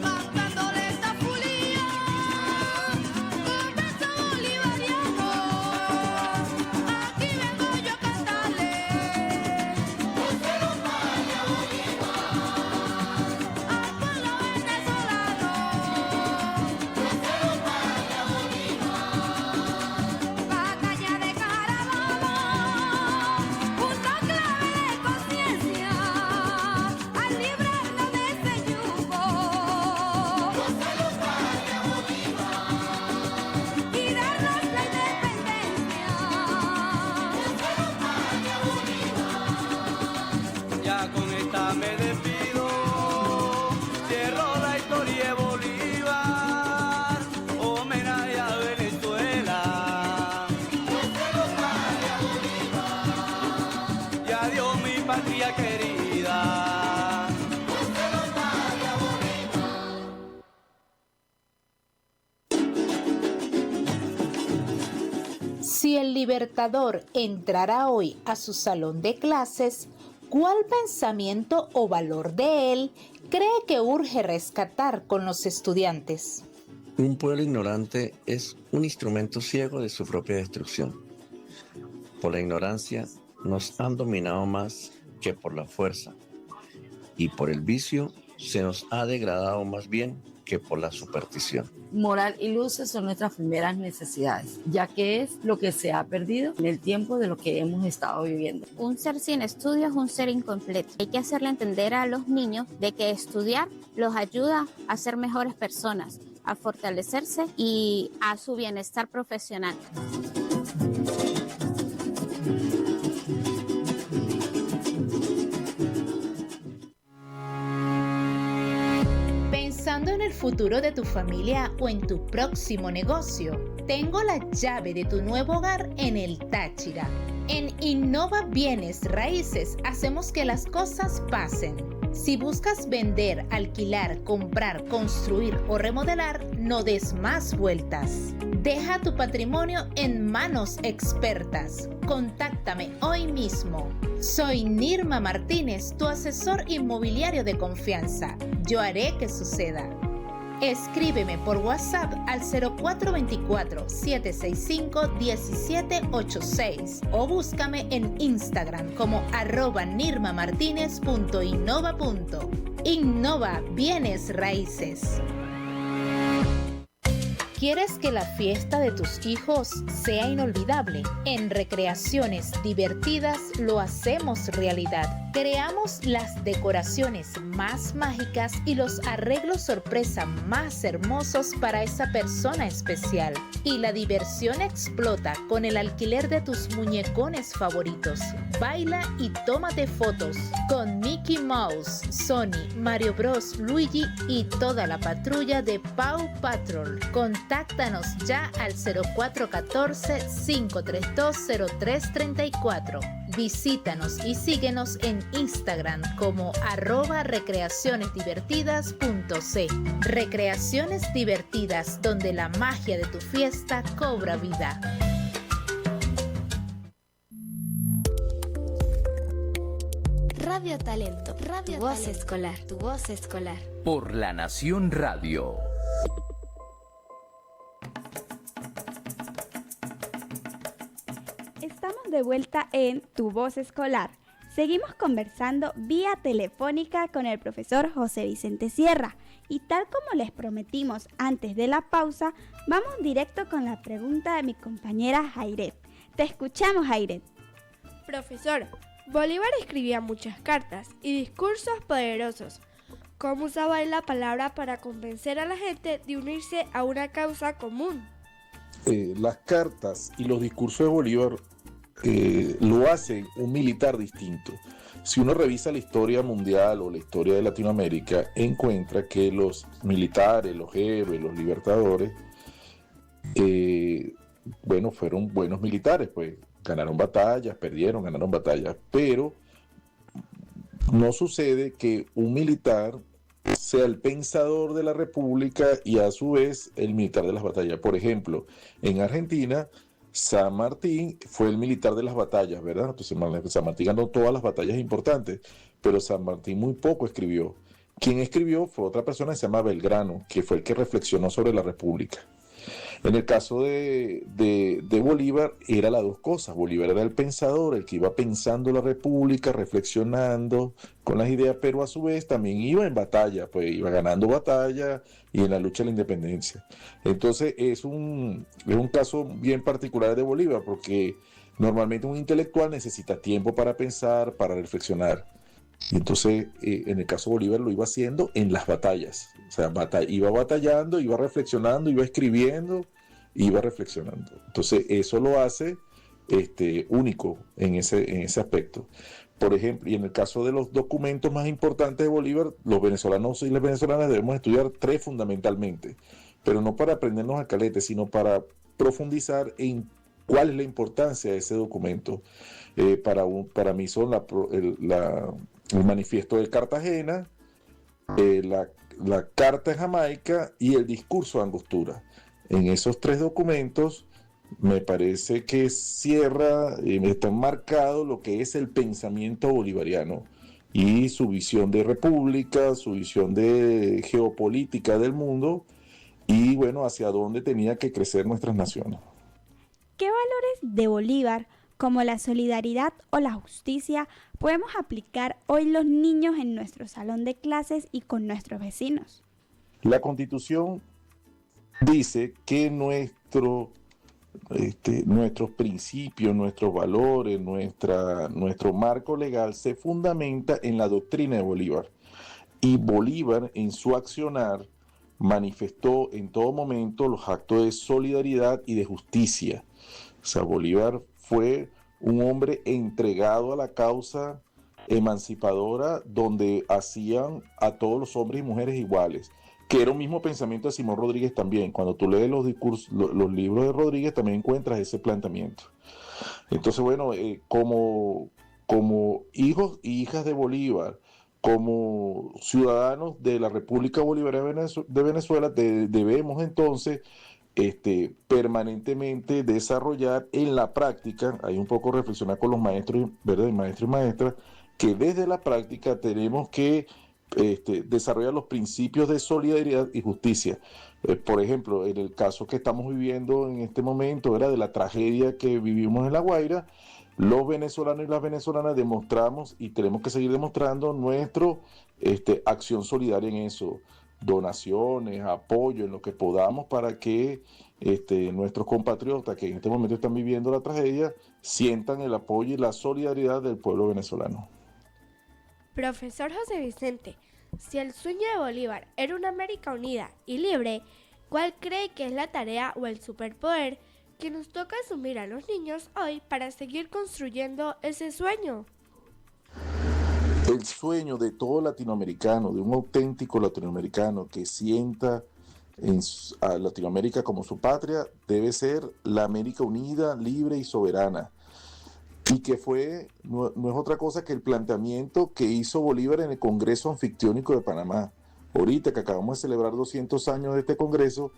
Cantándole esta fulía con verso bolivariano, aquí vengo yo a cantarle. Al pueblo venezolano. Batalla de Carabobo, una clave de conciencia al librarnos de ese yugo y darnos la independencia. Ya con esta me despido, cierro la historia de Bolívar, homenaje a Venezuela. Y adiós mi patria querida. Si el Libertador entrara hoy a su salón de clases, ¿cuál pensamiento o valor de él cree que urge rescatar con los estudiantes? Un pueblo ignorante es un instrumento ciego de su propia destrucción. Por la ignorancia nos han dominado más que por la fuerza, y por el vicio se nos ha degradado más bien que por la superstición. Moral y luces son nuestras primeras necesidades, ya que es lo que se ha perdido en el tiempo de lo que hemos estado viviendo. Un ser sin estudio es un ser incompleto. Hay que hacerle entender a los niños de que estudiar los ayuda a ser mejores personas, a fortalecerse y a su bienestar profesional. Pensando en el futuro de tu familia o en tu próximo negocio, tengo la llave de tu nuevo hogar en el Táchira. En Innova Bienes Raíces hacemos que las cosas pasen. Si buscas vender, alquilar, comprar, construir o remodelar, no des más vueltas. Deja tu patrimonio en manos expertas. Contáctame hoy mismo. Soy Nirma Martínez, tu asesor inmobiliario de confianza. Yo haré que suceda. Escríbeme por WhatsApp al 0424-765-1786 o búscame en Instagram como @nirmamartinez.innova. Innova Bienes Raíces. ¿Quieres que la fiesta de tus hijos sea inolvidable? En Recreaciones Divertidas lo hacemos realidad. Creamos las decoraciones más mágicas y los arreglos sorpresa más hermosos para esa persona especial. Y la diversión explota con el alquiler de tus muñecones favoritos. Baila y tómate fotos con Mickey Mouse, Sony, Mario Bros, Luigi y toda la patrulla de Paw Patrol. Contáctanos ya al 0414-532-0334. Visítanos y síguenos en Instagram como @recreacionesdivertidas.c. Recreaciones Divertidas, donde la magia de tu fiesta cobra vida. Radio Talento, tu voz escolar, tu voz escolar. Por La Nación Radio. Estamos Estamos de vuelta en Tu Voz Escolar. Seguimos conversando vía telefónica con el profesor José Vicente Sierra. Y tal como les prometimos antes de la pausa, vamos directo con la pregunta de mi compañera Jairet. Te escuchamos, Jairet. Profesor, Bolívar escribía muchas cartas y discursos poderosos. ¿Cómo usaba él la palabra para convencer a la gente de unirse a una causa común? Las cartas y los discursos de Bolívar lo hacen un militar distinto. Si uno revisa la historia mundial o la historia de Latinoamérica, encuentra que los militares, los héroes, los libertadores, fueron buenos militares, pues ganaron batallas, perdieron, ganaron batallas, pero no sucede que un militar sea el pensador de la República y a su vez el militar de las batallas. Por ejemplo, en Argentina, San Martín fue el militar de las batallas, ¿verdad? Entonces San Martín ganó todas las batallas importantes, pero San Martín muy poco escribió. Quien escribió fue otra persona que se llama Belgrano, que fue el que reflexionó sobre la República. En el caso de Bolívar, era las dos cosas. Bolívar era el pensador, el que iba pensando la República, reflexionando con las ideas, pero a su vez también iba en batalla, pues iba ganando batalla y en la lucha de la independencia. Entonces es un caso bien particular de Bolívar, porque normalmente un intelectual necesita tiempo para pensar, para reflexionar. Y entonces, en el caso de Bolívar lo iba haciendo en las batallas. O sea, iba batallando, iba reflexionando, iba escribiendo, iba reflexionando. Entonces, eso lo hace único en ese aspecto. Por ejemplo, y en el caso de los documentos más importantes de Bolívar, los venezolanos y las venezolanas debemos estudiar 3 fundamentalmente, pero no para aprendernos al calete, sino para profundizar en cuál es la importancia de ese documento. Para mí son el manifiesto de Cartagena, la carta de Jamaica y el discurso de Angostura. En esos 3 documentos me parece que cierra, está enmarcado lo que es el pensamiento bolivariano y su visión de república, su visión de geopolítica del mundo y bueno, hacia dónde tenía que crecer nuestras naciones. ¿Qué valores de Bolívar, como la solidaridad o la justicia, podemos aplicar hoy los niños en nuestro salón de clases y con nuestros vecinos? La Constitución dice que nuestros principios, nuestros valores, nuestro marco legal se fundamenta en la doctrina de Bolívar. Y Bolívar, en su accionar, manifestó en todo momento los actos de solidaridad y de justicia. O sea, Bolívar fue un hombre entregado a la causa emancipadora donde hacían a todos los hombres y mujeres iguales, que era un mismo pensamiento de Simón Rodríguez también. Cuando tú lees los libros de Rodríguez también encuentras ese planteamiento. Entonces, bueno, como hijos y hijas de Bolívar, como ciudadanos de la República Bolivariana de Venezuela, debemos entonces permanentemente desarrollar en la práctica, hay un poco reflexionar con los maestros, ¿verdad? Maestros y maestras, que desde la práctica tenemos que desarrollar los principios de solidaridad y justicia. Por ejemplo, en el caso que estamos viviendo en este momento, era de la tragedia que vivimos en La Guaira, los venezolanos y las venezolanas demostramos y tenemos que seguir demostrando nuestra acción solidaria en eso. Donaciones, apoyo, en lo que podamos para que nuestros compatriotas que en este momento están viviendo la tragedia sientan el apoyo y la solidaridad del pueblo venezolano. Profesor José Vicente, si el sueño de Bolívar era una América unida y libre, ¿cuál cree que es la tarea o el superpoder que nos toca asumir a los niños hoy para seguir construyendo ese sueño? El sueño de todo latinoamericano, de un auténtico latinoamericano que sienta a Latinoamérica como su patria, debe ser la América unida, libre y soberana. Y que no es otra cosa que el planteamiento que hizo Bolívar en el Congreso Anfictiónico de Panamá. Ahorita que acabamos de celebrar 200 años de este Congreso,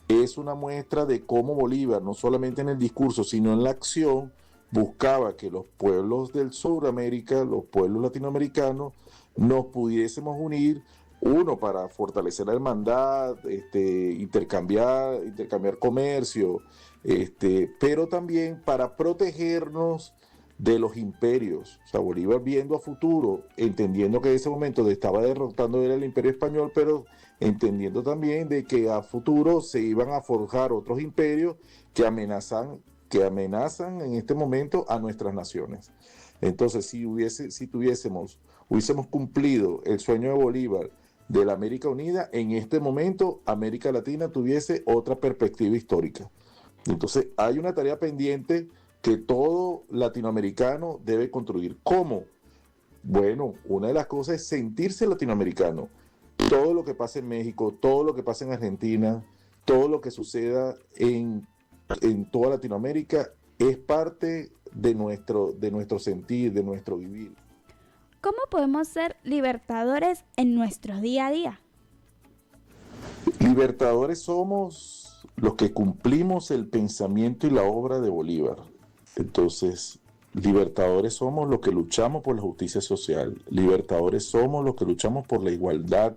es una muestra de cómo Bolívar, no solamente en el discurso, sino en la acción, buscaba que los pueblos del Sudamérica, los pueblos latinoamericanos, nos pudiésemos unir, uno, para fortalecer la hermandad, intercambiar comercio, pero también para protegernos de los imperios. O sea, Bolívar viendo a futuro, entendiendo que en ese momento estaba derrotando el imperio español, pero entendiendo también de que a futuro se iban a forjar otros imperios que amenazan en este momento a nuestras naciones. Entonces, si hubiésemos cumplido el sueño de Bolívar de la América Unida, en este momento América Latina tuviese otra perspectiva histórica. Entonces, hay una tarea pendiente que todo latinoamericano debe construir. ¿Cómo? Bueno, una de las cosas es sentirse latinoamericano. Todo lo que pasa en México, todo lo que pasa en Argentina, todo lo que suceda en toda Latinoamérica es parte de nuestro sentir, de nuestro vivir. ¿Cómo podemos ser libertadores en nuestro día a día? Libertadores somos los que cumplimos el pensamiento y la obra de Bolívar. Entonces, libertadores somos los que luchamos por la justicia social. Libertadores somos los que luchamos por la igualdad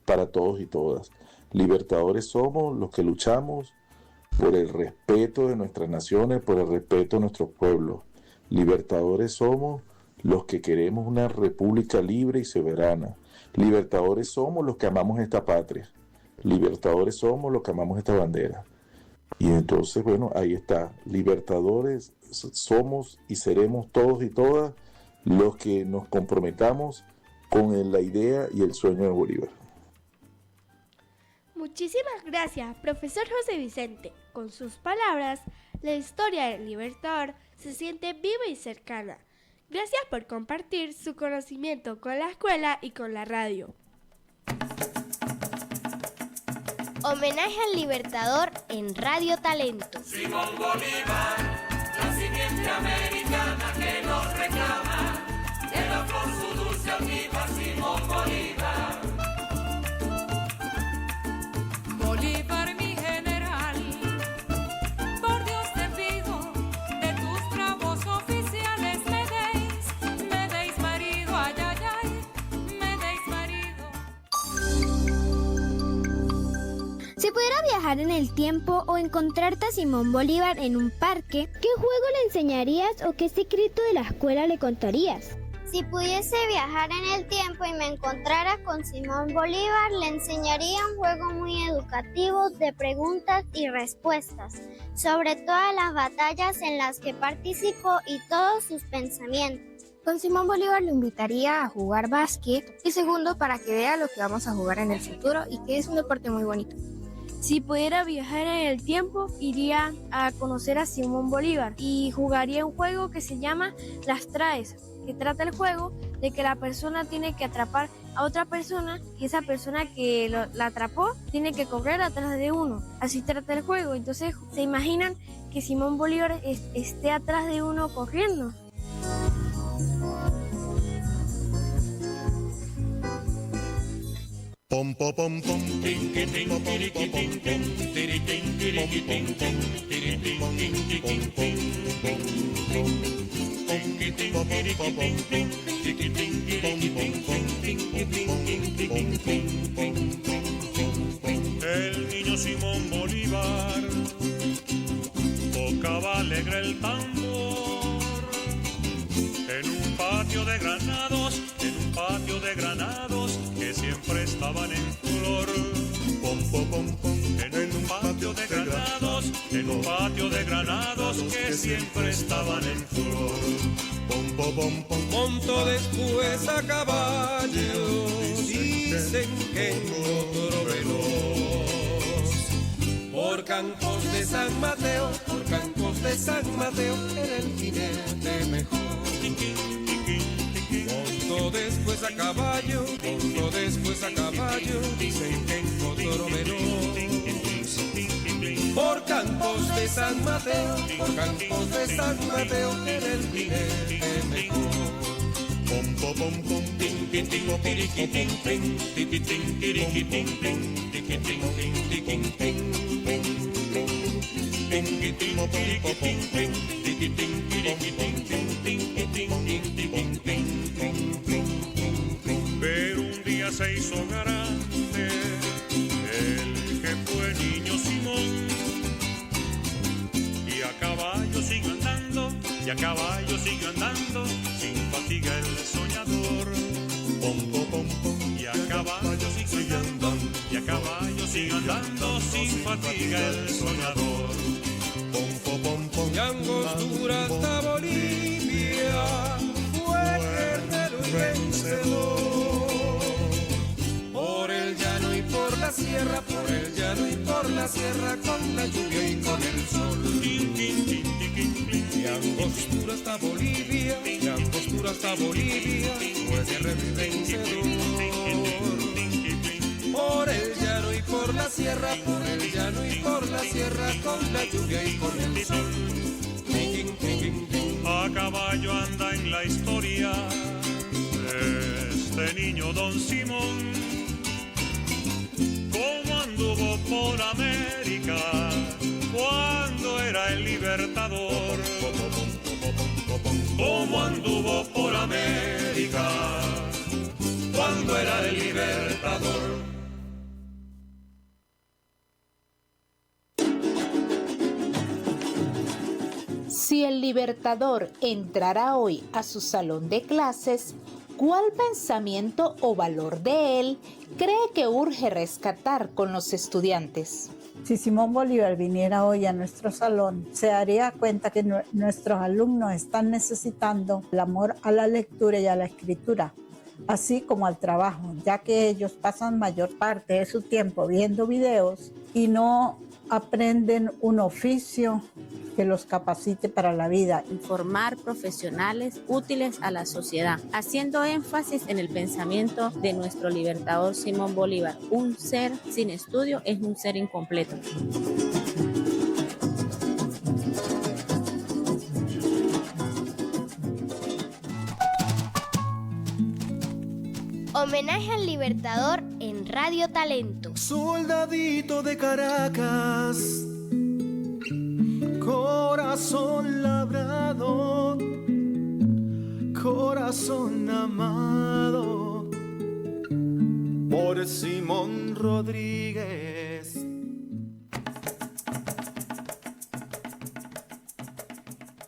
para todos y todas. Libertadores somos los que luchamos por el respeto de nuestras naciones, por el respeto de nuestros pueblos. Libertadores somos los que queremos una república libre y soberana. Libertadores somos los que amamos esta patria. Libertadores somos los que amamos esta bandera. Y entonces, bueno, ahí está. Libertadores somos y seremos todos y todas los que nos comprometamos con la idea y el sueño de Bolívar. Muchísimas gracias, profesor José Vicente. Con sus palabras, la historia del Libertador se siente viva y cercana. Gracias por compartir su conocimiento con la escuela y con la radio. Homenaje al Libertador en Radio Talento. Simón Bolívar, la simiente americana que nos reclama, de la flor su dulce almíbar, Simón Bolívar. Bolívar, mi general, por Dios te pido, de tus bravos oficiales me deis marido, ay, ay, ay, me deis marido. Si pudiera viajar en el tiempo o encontrarte a Simón Bolívar en un parque, ¿qué juego le enseñarías o qué secreto de la escuela le contarías? Si pudiese viajar en el tiempo y me encontrara con Simón Bolívar, le enseñaría un juego muy educativo de preguntas y respuestas, sobre todas las batallas en las que participó y todos sus pensamientos. Con Simón Bolívar lo invitaría a jugar básquet y segundo para que vea lo que vamos a jugar en el futuro y que es un deporte muy bonito. Si pudiera viajar en el tiempo, iría a conocer a Simón Bolívar y jugaría un juego que se llama Las Traes, que trata el juego de que la persona tiene que atrapar a otra persona y esa persona que la atrapó tiene que correr atrás de uno. Así trata el juego. Entonces, ¿se imaginan que Simón Bolívar esté atrás de uno corriendo? Pom pom pom pom tin tin tin tiriqui tin tin tiriqui tiriqui tin tin tiriqui tiriqui tin tin el niño Simón Bolívar tocaba alegre el tambor en un patio de granados, que siempre estaban en flor. Pom pom pom pom, en un patio de granados, que siempre estaban en flor. Pom pom pom pom, montó después a caballo, dicen que en otro veloz. Por campos de San Mateo, era el jinete mejor. Montó después a caballo, dicen que en otro veloz. Por campos de San Mateo, era el jinete mejor. pom pom pom pom, tin tin tin tiriqui tin tin tiriqui tin tiriqui tin tin tiriqui tin tin tiriqui tin. Pero un día se hizo grande el que fue niño Simón, y a caballo sigue andando sin fatiga el soñador. Pom, pom, pom, pom, y a caballo sigue andando, y a caballo sigue andando sin fatiga el soñador. Pom, pom, pom, pom. Y Angostura hasta Bolivia fue guerrero y vencedor. Por el llano y por la sierra, por el llano y por la sierra, con la lluvia y con el sol. Y Angostura hasta Bolivia, y Angostura hasta Bolivia, fue guerrero y vencedor. Por el llano y por la sierra, por el llano y por la sierra, con la lluvia y con el sol. A caballo anda en la historia este niño Don Simón, como anduvo por América cuando era el libertador, como anduvo por América cuando era el libertador. Si el Libertador entrara hoy a su salón de clases, ¿cuál pensamiento o valor de él cree que urge rescatar con los estudiantes? Si Simón Bolívar viniera hoy a nuestro salón, se daría cuenta que nuestros alumnos están necesitando el amor a la lectura y a la escritura, así como al trabajo, ya que ellos pasan mayor parte de su tiempo viendo videos y no aprenden un oficio que los capacite para la vida. Formar profesionales útiles a la sociedad, haciendo énfasis en el pensamiento de nuestro libertador Simón Bolívar. Un ser sin estudio es un ser incompleto. Homenaje al Libertador en Radio Talento. Soldadito de Caracas, corazón labrado, corazón amado, por Simón Rodríguez.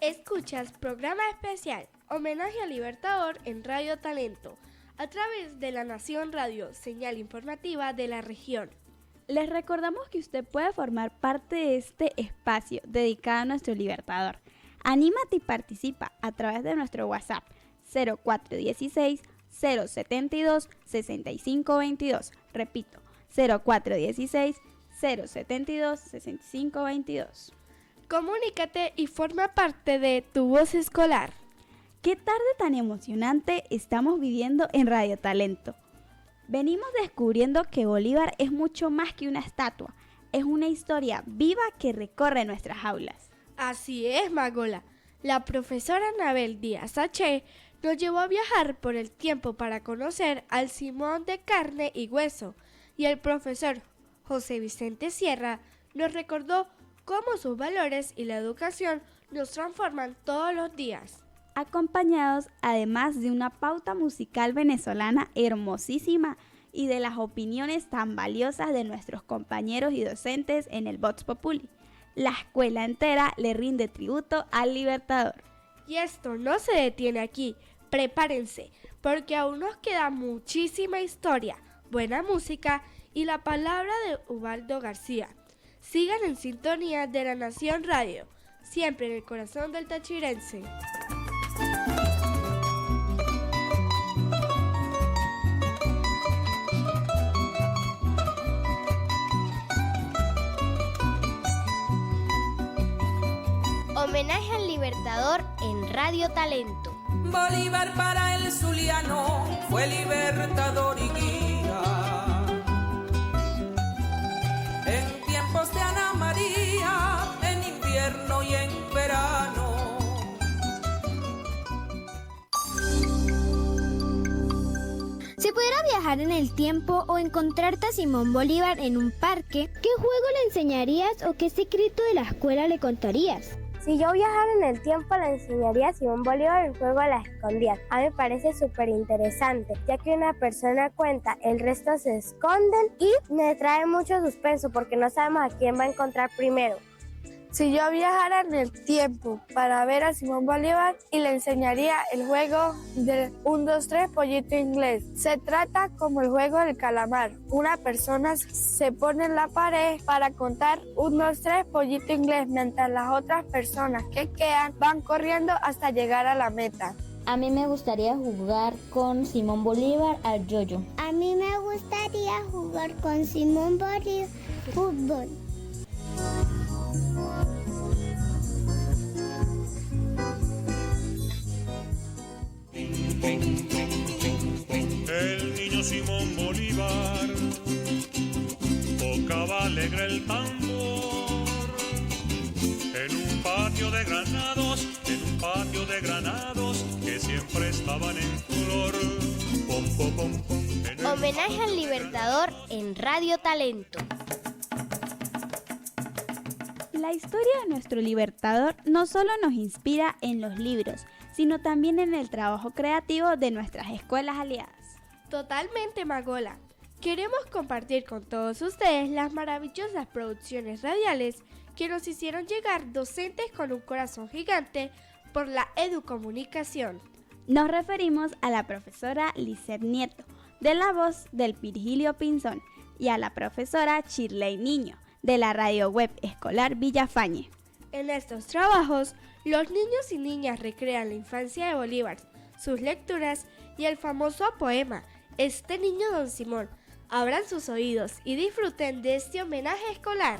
Escuchas programa especial, homenaje al Libertador en Radio Talento, a través de La Nación Radio, señal informativa de la región. Les recordamos que usted puede formar parte de este espacio dedicado a nuestro Libertador. Anímate y participa a través de nuestro WhatsApp 0416-072-6522. Repito, 0416-072-6522. Comunícate y forma parte de Tu Voz Escolar. ¿Qué tarde tan emocionante estamos viviendo en Radio Talento? Venimos descubriendo que Bolívar es mucho más que una estatua, es una historia viva que recorre nuestras aulas. Así es, Magola. La profesora Anabel Díaz H. nos llevó a viajar por el tiempo para conocer al Simón de carne y hueso, y el profesor José Vicente Sierra nos recordó cómo sus valores y la educación nos transforman todos los días. Acompañados además de una pauta musical venezolana hermosísima y de las opiniones tan valiosas de nuestros compañeros y docentes en el Vox Populi. La escuela entera le rinde tributo al Libertador. Y esto no se detiene aquí, prepárense, porque aún nos queda muchísima historia, buena música y la palabra de Ubaldo García. Sigan en sintonía de La Nación Radio, siempre en el corazón del tachirense. Homenaje al Libertador en Radio Talento. Bolívar para el zuliano fue libertador y guía. En tiempos de Ana María, en invierno y en verano. Si pudiera viajar en el tiempo o encontrarte a Simón Bolívar en un parque, ¿qué juego le enseñarías o qué secreto de la escuela le contarías? Si yo viajara en el tiempo, le enseñaría a Simón Bolívar el juego a las escondidas. A mí me parece súper interesante, ya que una persona cuenta, el resto se esconden y me trae mucho suspenso porque no sabemos a quién va a encontrar primero. Si yo viajara en el tiempo para ver a Simón Bolívar y le enseñaría el juego del 1, 2, 3 pollito inglés. Se trata como el juego del calamar. Una persona se pone en la pared para contar 1, 2, 3 pollito inglés, mientras las otras personas que quedan van corriendo hasta llegar a la meta. A mí me gustaría jugar con Simón Bolívar al yoyo. A mí me gustaría jugar con Simón Bolívar fútbol. El niño Simón Bolívar tocaba alegre el tambor en un patio de granados que siempre estaban en flor. Pom, pom, pom, pom, Homenaje al Libertador en Radio Talento. La historia de nuestro Libertador no solo nos inspira en los libros, sino también en el trabajo creativo de nuestras escuelas aliadas. Totalmente, Magola. Queremos compartir con todos ustedes las maravillosas producciones radiales que nos hicieron llegar docentes con un corazón gigante por la educomunicación. Nos referimos a la profesora Lisette Nieto, de la voz del Virgilio Pinzón, y a la profesora Shirley Niño, de la radio web escolar Villafañe. En estos trabajos, los niños y niñas recrean la infancia de Bolívar, sus lecturas y el famoso poema Este niño Don Simón. Abran sus oídos y disfruten de este homenaje escolar.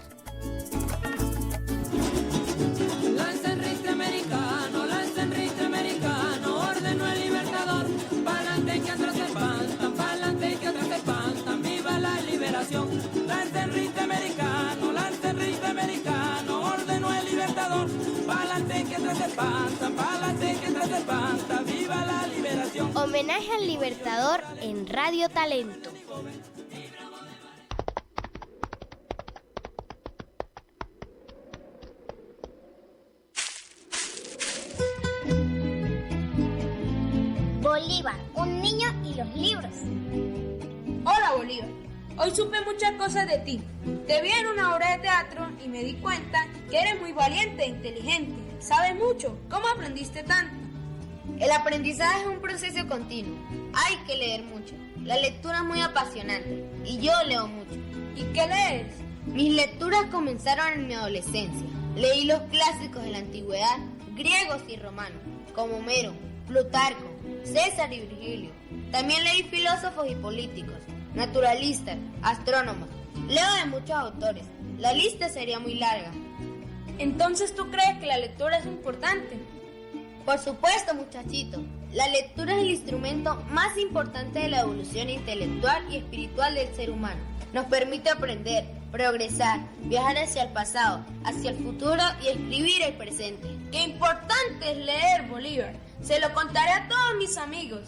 Lanza el rifle americano, ordenó el Libertador. Pa'lante que atrás se espantan, pa'lante que atrás se espantan, viva la liberación. Lanza el rifle americano, ordenó el Libertador. Pa'lante que atrás se espantan, pa'lante que atrás se espantan, viva la liberación. Homenaje al Libertador en Radio Talento. Bolívar, un niño y los libros. Hola Bolívar, hoy supe muchas cosas de ti. Te vi en una obra de teatro y me di cuenta que eres muy valiente e inteligente. Sabes mucho. ¿Cómo aprendiste tanto? El aprendizaje es un proceso continuo. Hay que leer mucho. La lectura es muy apasionante y yo leo mucho. ¿Y qué lees? Mis lecturas comenzaron en mi adolescencia. Leí los clásicos de la antigüedad, griegos y romanos, como Homero, Plutarco, César y Virgilio. También leí filósofos y políticos, naturalistas, astrónomos. Leo de muchos autores. La lista sería muy larga. Entonces, ¿tú crees que la lectura es importante? Por supuesto, muchachito. La lectura es el instrumento más importante de la evolución intelectual y espiritual del ser humano. Nos permite aprender, progresar, viajar hacia el pasado, hacia el futuro y escribir el presente. ¡Qué importante es leer, Bolívar! Se lo contaré a todos mis amigos.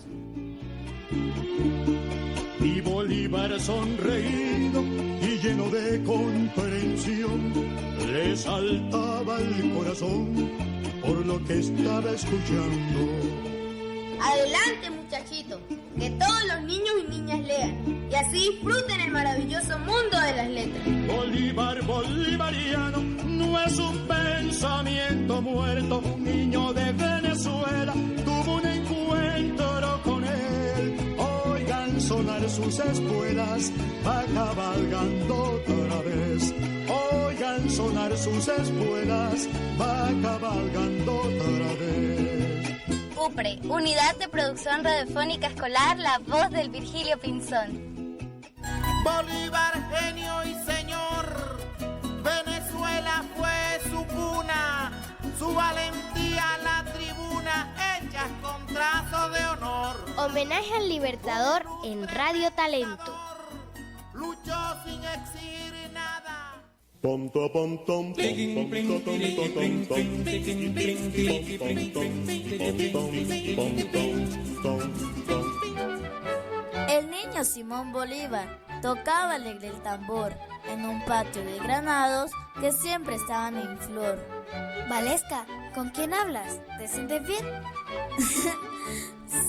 Y Bolívar sonreído y lleno de comprensión, le saltaba el corazón por lo que estaba escuchando. Adelante, muchachito, que todos los niños y niñas lean y así disfruten el maravilloso mundo de las letras. Bolívar bolivariano no es un pensamiento muerto. Un niño de Venezuela tuvo un encuentro con él. Oigan sonar sus espuelas, va cabalgando otra vez. Oigan sonar sus espuelas, va cabalgando otra vez. UPRE, Unidad de Producción Radiofónica Escolar, la voz del Virgilio Pinzón. Bolívar, genio y señor, Venezuela fue su cuna, su valentía la tribuna, hechas con trazo de honor. Homenaje al Libertador en Radio Talento. Luchó sin exigir nada. Pom to pom tom El niño Simón Bolívar tocaba alegre el tambor en un patio de granados que siempre estaban en flor. Valesca, ¿con quién hablas? ¿Te sientes bien?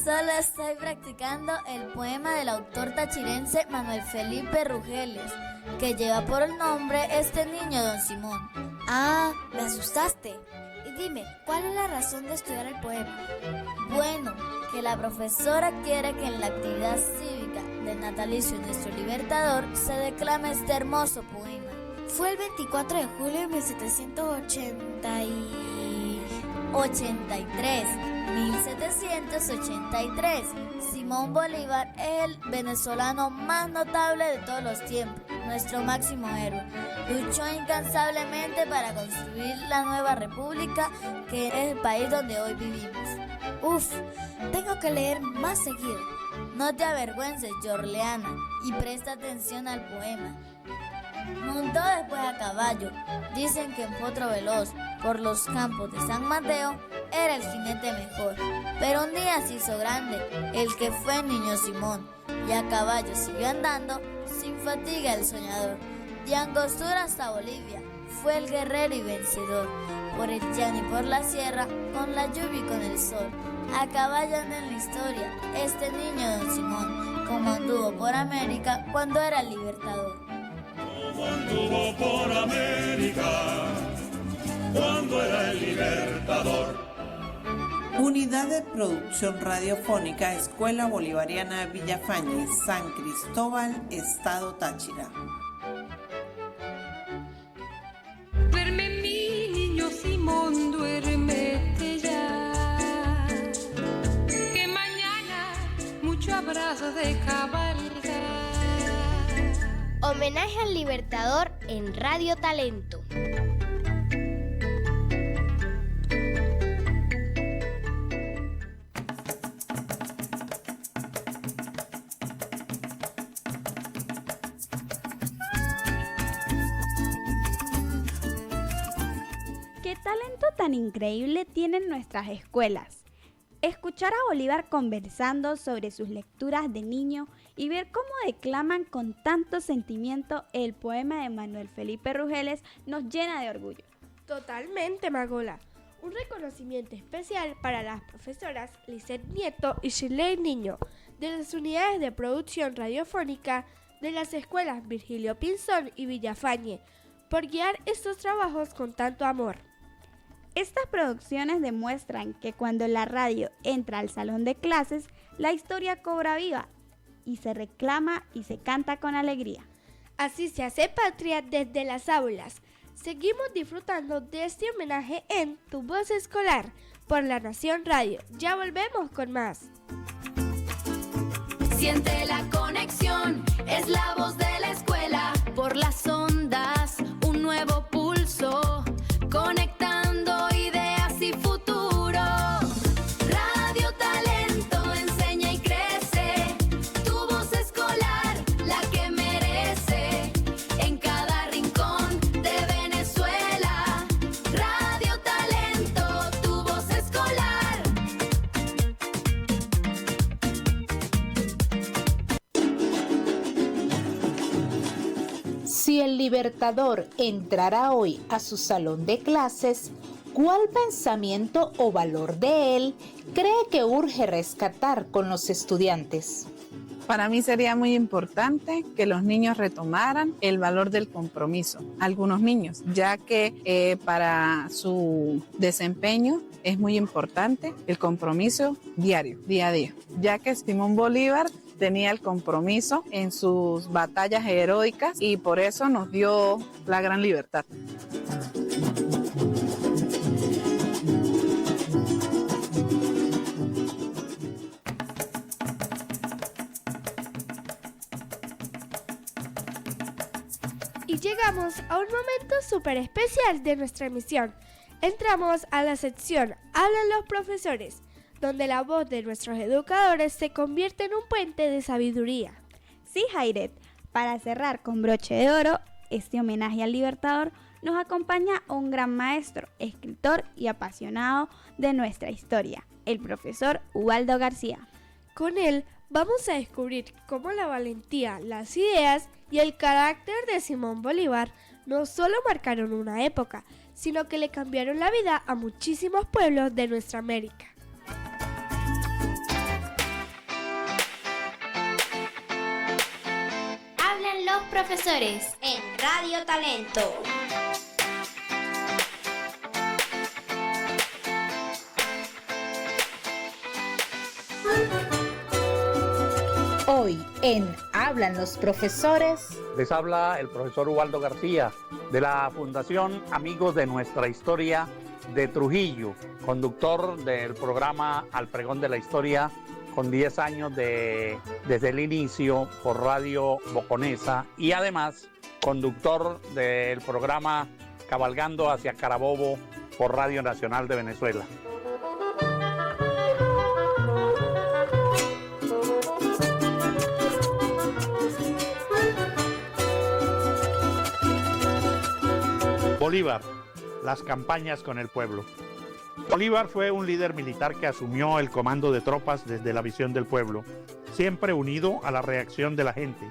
Solo estoy practicando el poema del autor tachirense Manuel Felipe Rugeles, que lleva por el nombre Este niño Don Simón. Ah, me asustaste. Y dime, ¿cuál es la razón de estudiar el poema? Bueno, que la profesora quiere que en la actividad cívica del natalicio de nuestro libertador se declame este hermoso poema. Fue el 24 de julio de 1783. Simón Bolívar es el venezolano más notable de todos los tiempos, nuestro máximo héroe. Luchó incansablemente para construir la nueva república que es el país donde hoy vivimos. Uf, tengo que leer más seguido. No te avergüences, Yorleana, y presta atención al poema. Montó después a caballo, dicen que en potro veloz, por los campos de San Mateo, era el jinete mejor. Pero un día se hizo grande, el que fue niño Simón, y a caballo siguió andando, sin fatiga el soñador. De Angostura hasta Bolivia, fue el guerrero y vencedor, por el llano y por la sierra, con la lluvia y con el sol. A caballo anda en la historia, este niño don Simón, como anduvo por América cuando era el libertador. Como anduvo por América cuando era el libertador. Unidad de Producción Radiofónica, Escuela Bolivariana Villafañe, San Cristóbal, Estado Táchira. Duerme mi niño Simón, duérmete ya, que mañana mucho abrazo de cabalgar. Homenaje al Libertador en Radio Talento. ¿Qué talento tan increíble tienen nuestras escuelas? Escuchar a Bolívar conversando sobre sus lecturas de niño y ver cómo declaman con tanto sentimiento el poema de Manuel Felipe Rugeles nos llena de orgullo. Totalmente, Magola. Un reconocimiento especial para las profesoras Lisette Nieto y Shirley Niño de las unidades de producción radiofónica de las escuelas Virgilio Pinzón y Villafañe por guiar estos trabajos con tanto amor. Estas producciones demuestran que cuando la radio entra al salón de clases, la historia cobra vida y se reclama y se canta con alegría. Así se hace patria desde las aulas. Seguimos disfrutando de este homenaje en Tu Voz Escolar por La Nación Radio. Ya volvemos con más. Siente la conexión, es la voz de la escuela. Por las ondas, un nuevo pulso, conectando ideas y futuro. Radio Talento enseña y crece, tu voz escolar, la que merece. En cada rincón de Venezuela, Radio Talento, tu voz escolar. Si el Libertador entrara hoy a su salón de clases, ¿cuál pensamiento o valor de él cree que urge rescatar con los estudiantes? Para mí sería muy importante que los niños retomaran el valor del compromiso, algunos niños, ya que para su desempeño es muy importante el compromiso diario, día a día, ya que Simón Bolívar tenía el compromiso en sus batallas heroicas y por eso nos dio la gran libertad. Y llegamos a un momento súper especial de nuestra emisión. Entramos a la sección Hablan los profesores, donde la voz de nuestros educadores se convierte en un puente de sabiduría. Sí, Jairet, para cerrar con broche de oro este homenaje al Libertador, nos acompaña un gran maestro, escritor y apasionado de nuestra historia, el profesor Ubaldo García. Con él vamos a descubrir cómo la valentía, las ideas y el carácter de Simón Bolívar no solo marcaron una época, sino que le cambiaron la vida a muchísimos pueblos de nuestra América. Hablan los profesores en Radio Talento. en Hablan los Profesores. Les habla el profesor Ubaldo García de la Fundación Amigos de Nuestra Historia de Trujillo, conductor del programa Al Pregón de la Historia, con 10 años desde el inicio por Radio Boconesa, y además conductor del programa Cabalgando hacia Carabobo por Radio Nacional de Venezuela. Bolívar, las campañas con el pueblo. Bolívar fue un líder militar que asumió el comando de tropas desde la visión del pueblo, siempre unido a la reacción de la gente.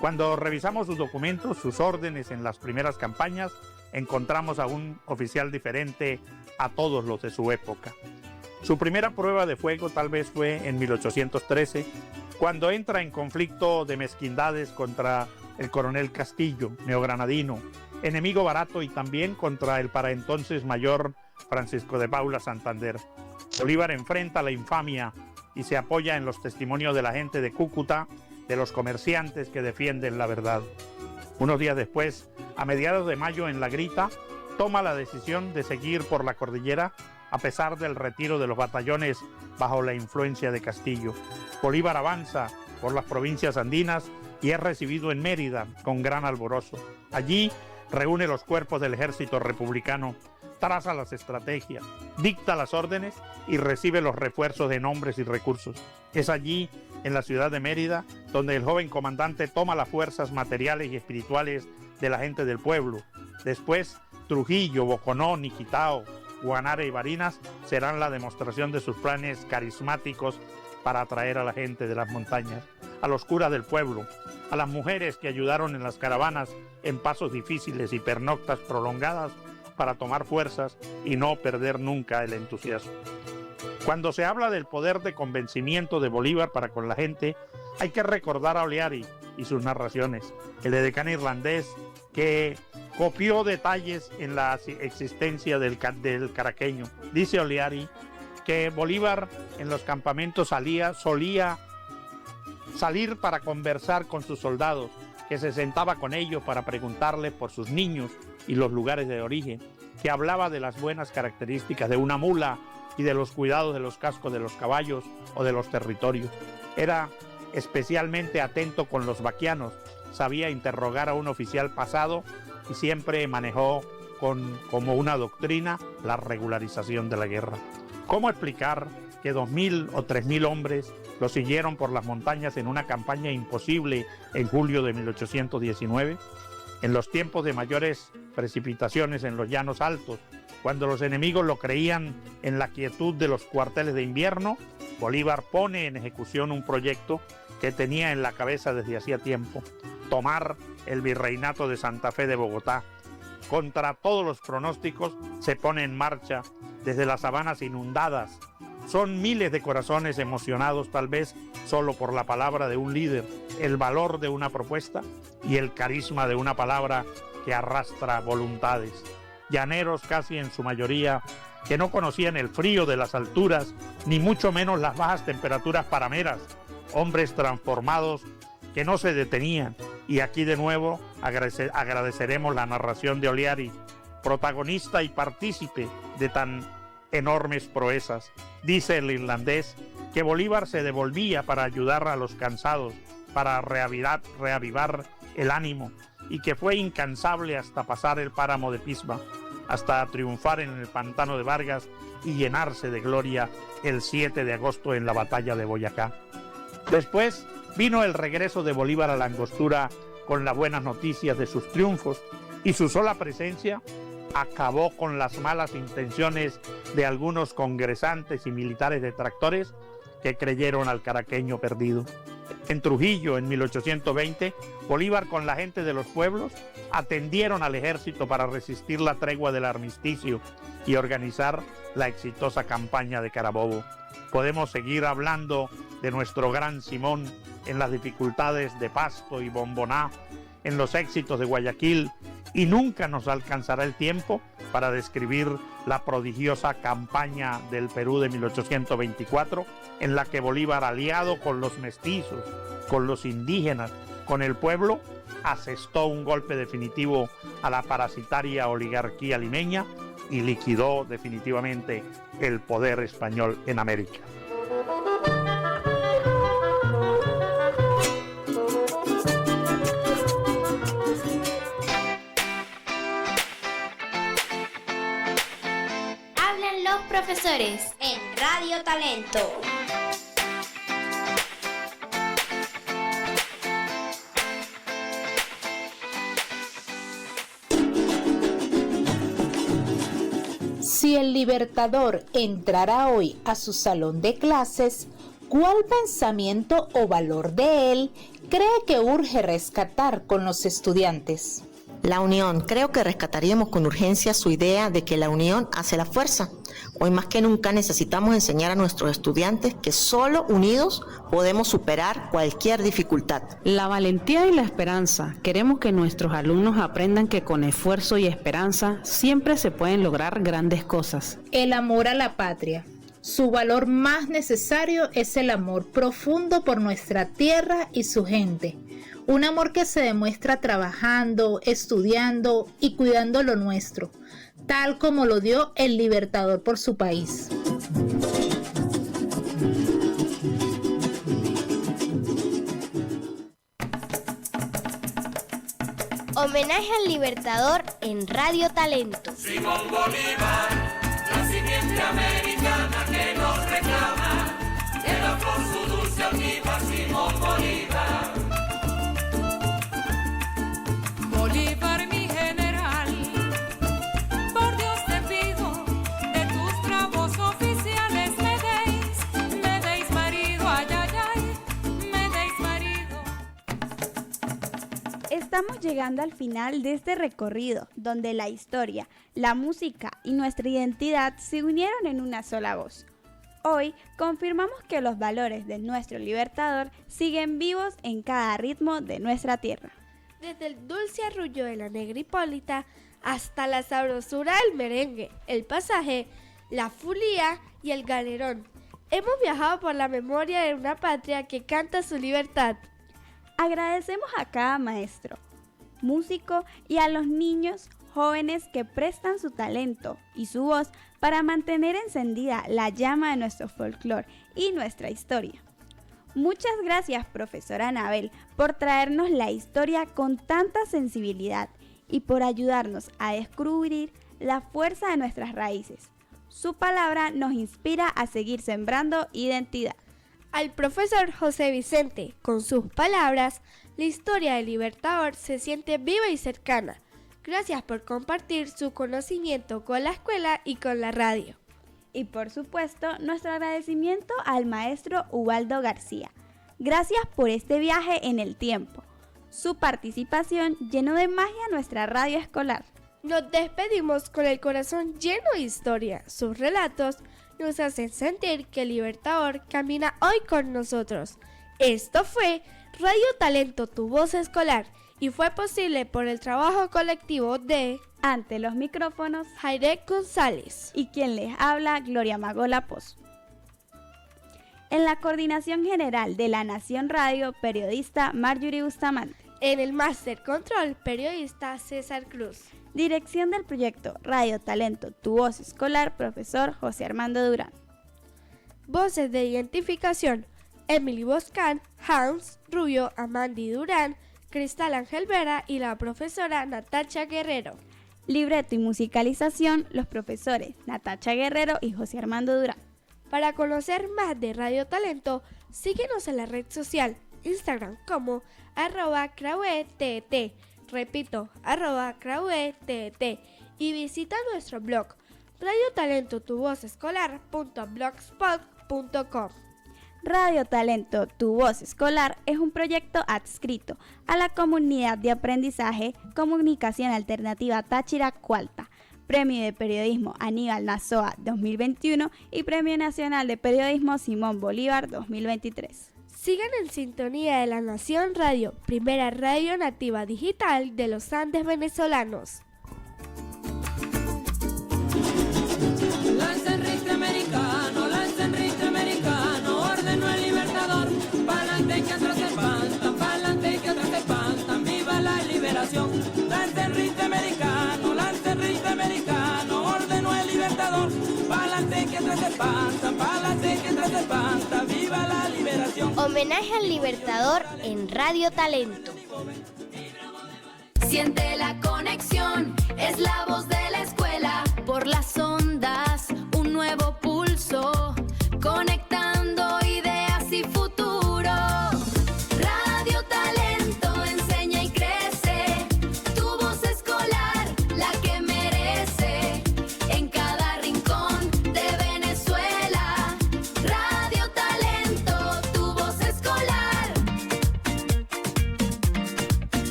Cuando revisamos sus documentos, sus órdenes en las primeras campañas, encontramos a un oficial diferente a todos los de su época. Su primera prueba de fuego tal vez fue en 1813, cuando entra en conflicto de mezquindades contra el coronel Castillo, neogranadino, enemigo barato, y también contra el para entonces mayor Francisco de Paula Santander. Bolívar enfrenta la infamia y se apoya en los testimonios de la gente de Cúcuta, de los comerciantes que defienden la verdad. Unos días después, a mediados de mayo, en La Grita, toma la decisión de seguir por la cordillera a pesar del retiro de los batallones bajo la influencia de Castillo. Bolívar avanza por las provincias andinas y es recibido en Mérida con gran alborozo. Allí reúne los cuerpos del ejército republicano, traza las estrategias, dicta las órdenes y recibe los refuerzos de nombres y recursos. Es allí, en la ciudad de Mérida, donde el joven comandante toma las fuerzas materiales y espirituales de la gente del pueblo. Después, Trujillo, Boconó, Niquitao, Guanare y Barinas serán la demostración de sus planes carismáticos para atraer a la gente de las montañas, a los curas del pueblo, a las mujeres que ayudaron en las caravanas en pasos difíciles y pernoctas prolongadas para tomar fuerzas y no perder nunca el entusiasmo. Cuando se habla del poder de convencimiento de Bolívar para con la gente, hay que recordar a Oleari y sus narraciones, el edecán irlandés que copió detalles en la existencia del caraqueño. Dice Oleari que Bolívar en los campamentos solía salir para conversar con sus soldados, que se sentaba con ellos para preguntarles por sus niños y los lugares de origen, que hablaba de las buenas características de una mula y de los cuidados de los cascos de los caballos o de los territorios. Era especialmente atento con los vaquianos, sabía interrogar a un oficial pasado y siempre manejó como una doctrina la regularización de la guerra. ¿Cómo explicar que 2.000 o 3.000 hombres lo siguieron por las montañas en una campaña imposible en julio de 1819? En los tiempos de mayores precipitaciones en los llanos altos, cuando los enemigos lo creían en la quietud de los cuarteles de invierno, Bolívar pone en ejecución un proyecto que tenía en la cabeza desde hacía tiempo: tomar el virreinato de Santa Fe de Bogotá. Contra todos los pronósticos se pone en marcha desde las sabanas inundadas. Son miles de corazones emocionados tal vez solo por la palabra de un líder, el valor de una propuesta y el carisma de una palabra que arrastra voluntades. Llaneros casi en su mayoría, que no conocían el frío de las alturas, ni mucho menos las bajas temperaturas parameras. Hombres transformados que no se detenían. Y aquí de nuevo agradeceremos la narración de Oleari, protagonista y partícipe de tan enormes proezas. Dice el irlandés que Bolívar se devolvía para ayudar a los cansados, para reavivar el ánimo, y que fue incansable hasta pasar el páramo de Pisma, hasta triunfar en el pantano de Vargas y llenarse de gloria el 7 de agosto en la batalla de Boyacá. Después vino el regreso de Bolívar a la Angostura con las buenas noticias de sus triunfos, y su sola presencia acabó con las malas intenciones de algunos congresantes y militares detractores que creyeron al caraqueño perdido. En Trujillo, en 1820, Bolívar con la gente de los pueblos atendieron al ejército para resistir la tregua del armisticio y organizar la exitosa campaña de Carabobo. Podemos seguir hablando de nuestro gran Simón en las dificultades de Pasto y Bomboná, en los éxitos de Guayaquil y nunca nos alcanzará el tiempo para describir la prodigiosa campaña del Perú de 1824, en la que Bolívar, aliado con los mestizos, con los indígenas, con el pueblo, asestó un golpe definitivo a la parasitaria oligarquía limeña y liquidó definitivamente el poder español en América. Hablan los profesores en Radio Talento. Si el Libertador entrara hoy a su salón de clases, ¿cuál pensamiento o valor de él cree que urge rescatar con los estudiantes? La unión. Creo que rescataríamos con urgencia su idea de que la unión hace la fuerza. Hoy más que nunca necesitamos enseñar a nuestros estudiantes que solo unidos podemos superar cualquier dificultad. La valentía y la esperanza. Queremos que nuestros alumnos aprendan que con esfuerzo y esperanza siempre se pueden lograr grandes cosas. El amor a la patria. Su valor más necesario es el amor profundo por nuestra tierra y su gente. Un amor que se demuestra trabajando, estudiando y cuidando lo nuestro, tal como lo dio el Libertador por su país. Homenaje al Libertador en Radio Talento. Simón Bolívar, la simiente americana que nos reclama, lleva por su dulce almíbar Simón Bolívar. Bolívar, mi general, por Dios te pido, de tus bravos oficiales me deis marido, ay, ay, ay, me deis marido. Estamos llegando al final de este recorrido, donde la historia, la música y nuestra identidad se unieron en una sola voz. Hoy confirmamos que los valores de nuestro Libertador siguen vivos en cada ritmo de nuestra tierra. Desde el dulce arrullo de la negra Hipólita hasta la sabrosura del merengue, el pasaje, la fulía y el galerón. Hemos viajado por la memoria de una patria que canta su libertad. Agradecemos a cada maestro, músico y a los niños jóvenes que prestan su talento y su voz para mantener encendida la llama de nuestro folclore y nuestra historia. Muchas gracias, profesora Anabel, por traernos la historia con tanta sensibilidad y por ayudarnos a descubrir la fuerza de nuestras raíces. Su palabra nos inspira a seguir sembrando identidad. Al profesor José Vicente, con sus palabras, la historia del Libertador se siente viva y cercana. Gracias por compartir su conocimiento con la escuela y con la radio. Y por supuesto, nuestro agradecimiento al maestro Ubaldo García. Gracias por este viaje en el tiempo. Su participación llenó de magia nuestra radio escolar. Nos despedimos con el corazón lleno de historia. Sus relatos nos hacen sentir que el Libertador camina hoy con nosotros. Esto fue Radio Talento, tu voz escolar, y fue posible por el trabajo colectivo de... Ante los micrófonos, Jairek González. Y quien les habla, Gloria Magola Pozo. En la coordinación general de La Nación Radio, periodista Marjorie Bustamante. En el Máster Control, periodista César Cruz. Dirección del proyecto Radio Talento, tu voz escolar, profesor José Armando Durán. Voces de identificación, Emily Boscan, Hans Rubio, Amandi Durán, Cristal Ángel Vera y la profesora Natacha Guerrero. Libreto y musicalización, los profesores Natacha Guerrero y José Armando Durán. Para conocer más de Radio Talento, síguenos en la red social, Instagram como @crauett. Repito, @crauett. Y visita nuestro blog, radiotalentotuvozescolar.blogspot.com. Radio Talento, tu voz escolar es un proyecto adscrito a la Comunidad de Aprendizaje Comunicación Alternativa Táchira Cualta, Premio de Periodismo Aníbal Nazoa 2021 y Premio Nacional de Periodismo Simón Bolívar 2023. Sigan en sintonía de La Nación Radio, primera radio nativa digital de los Andes venezolanos. Lanza el rifle americano, ordenó el libertador. Pa'lante que atrás se espantan, pa'lante que atrás se espantan, viva la liberación. Lanza el rifle americano, ordenó el libertador. Pa'lante que atrás se espantan, pa'lante que atrás se espantan, viva la liberación. Homenaje al Libertador en Radio Talento. Siente la conexión, es la voz de la escuela. Por las ondas, un nuevo pulso, conectando ideas y futuro. Radio Talento enseña y crece, tu voz escolar, la que merece. En cada rincón de Venezuela, Radio Talento, tu voz escolar.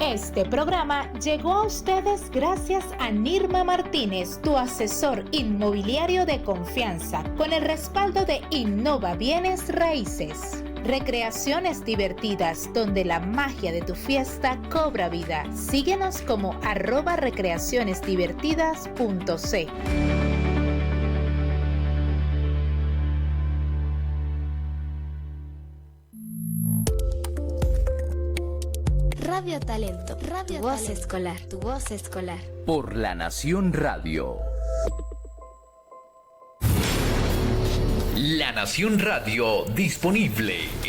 Este programa llegó a ustedes gracias a Nirma Martínez, tu asesor inmobiliario de confianza, con el respaldo de Innova Bienes Raíces. Recreaciones divertidas donde la magia de tu fiesta cobra vida. Síguenos como @recreacionesdivertidas.c. Radio Talento, tu voz escolar, tu voz escolar. Por La Nación Radio. La Nación Radio disponible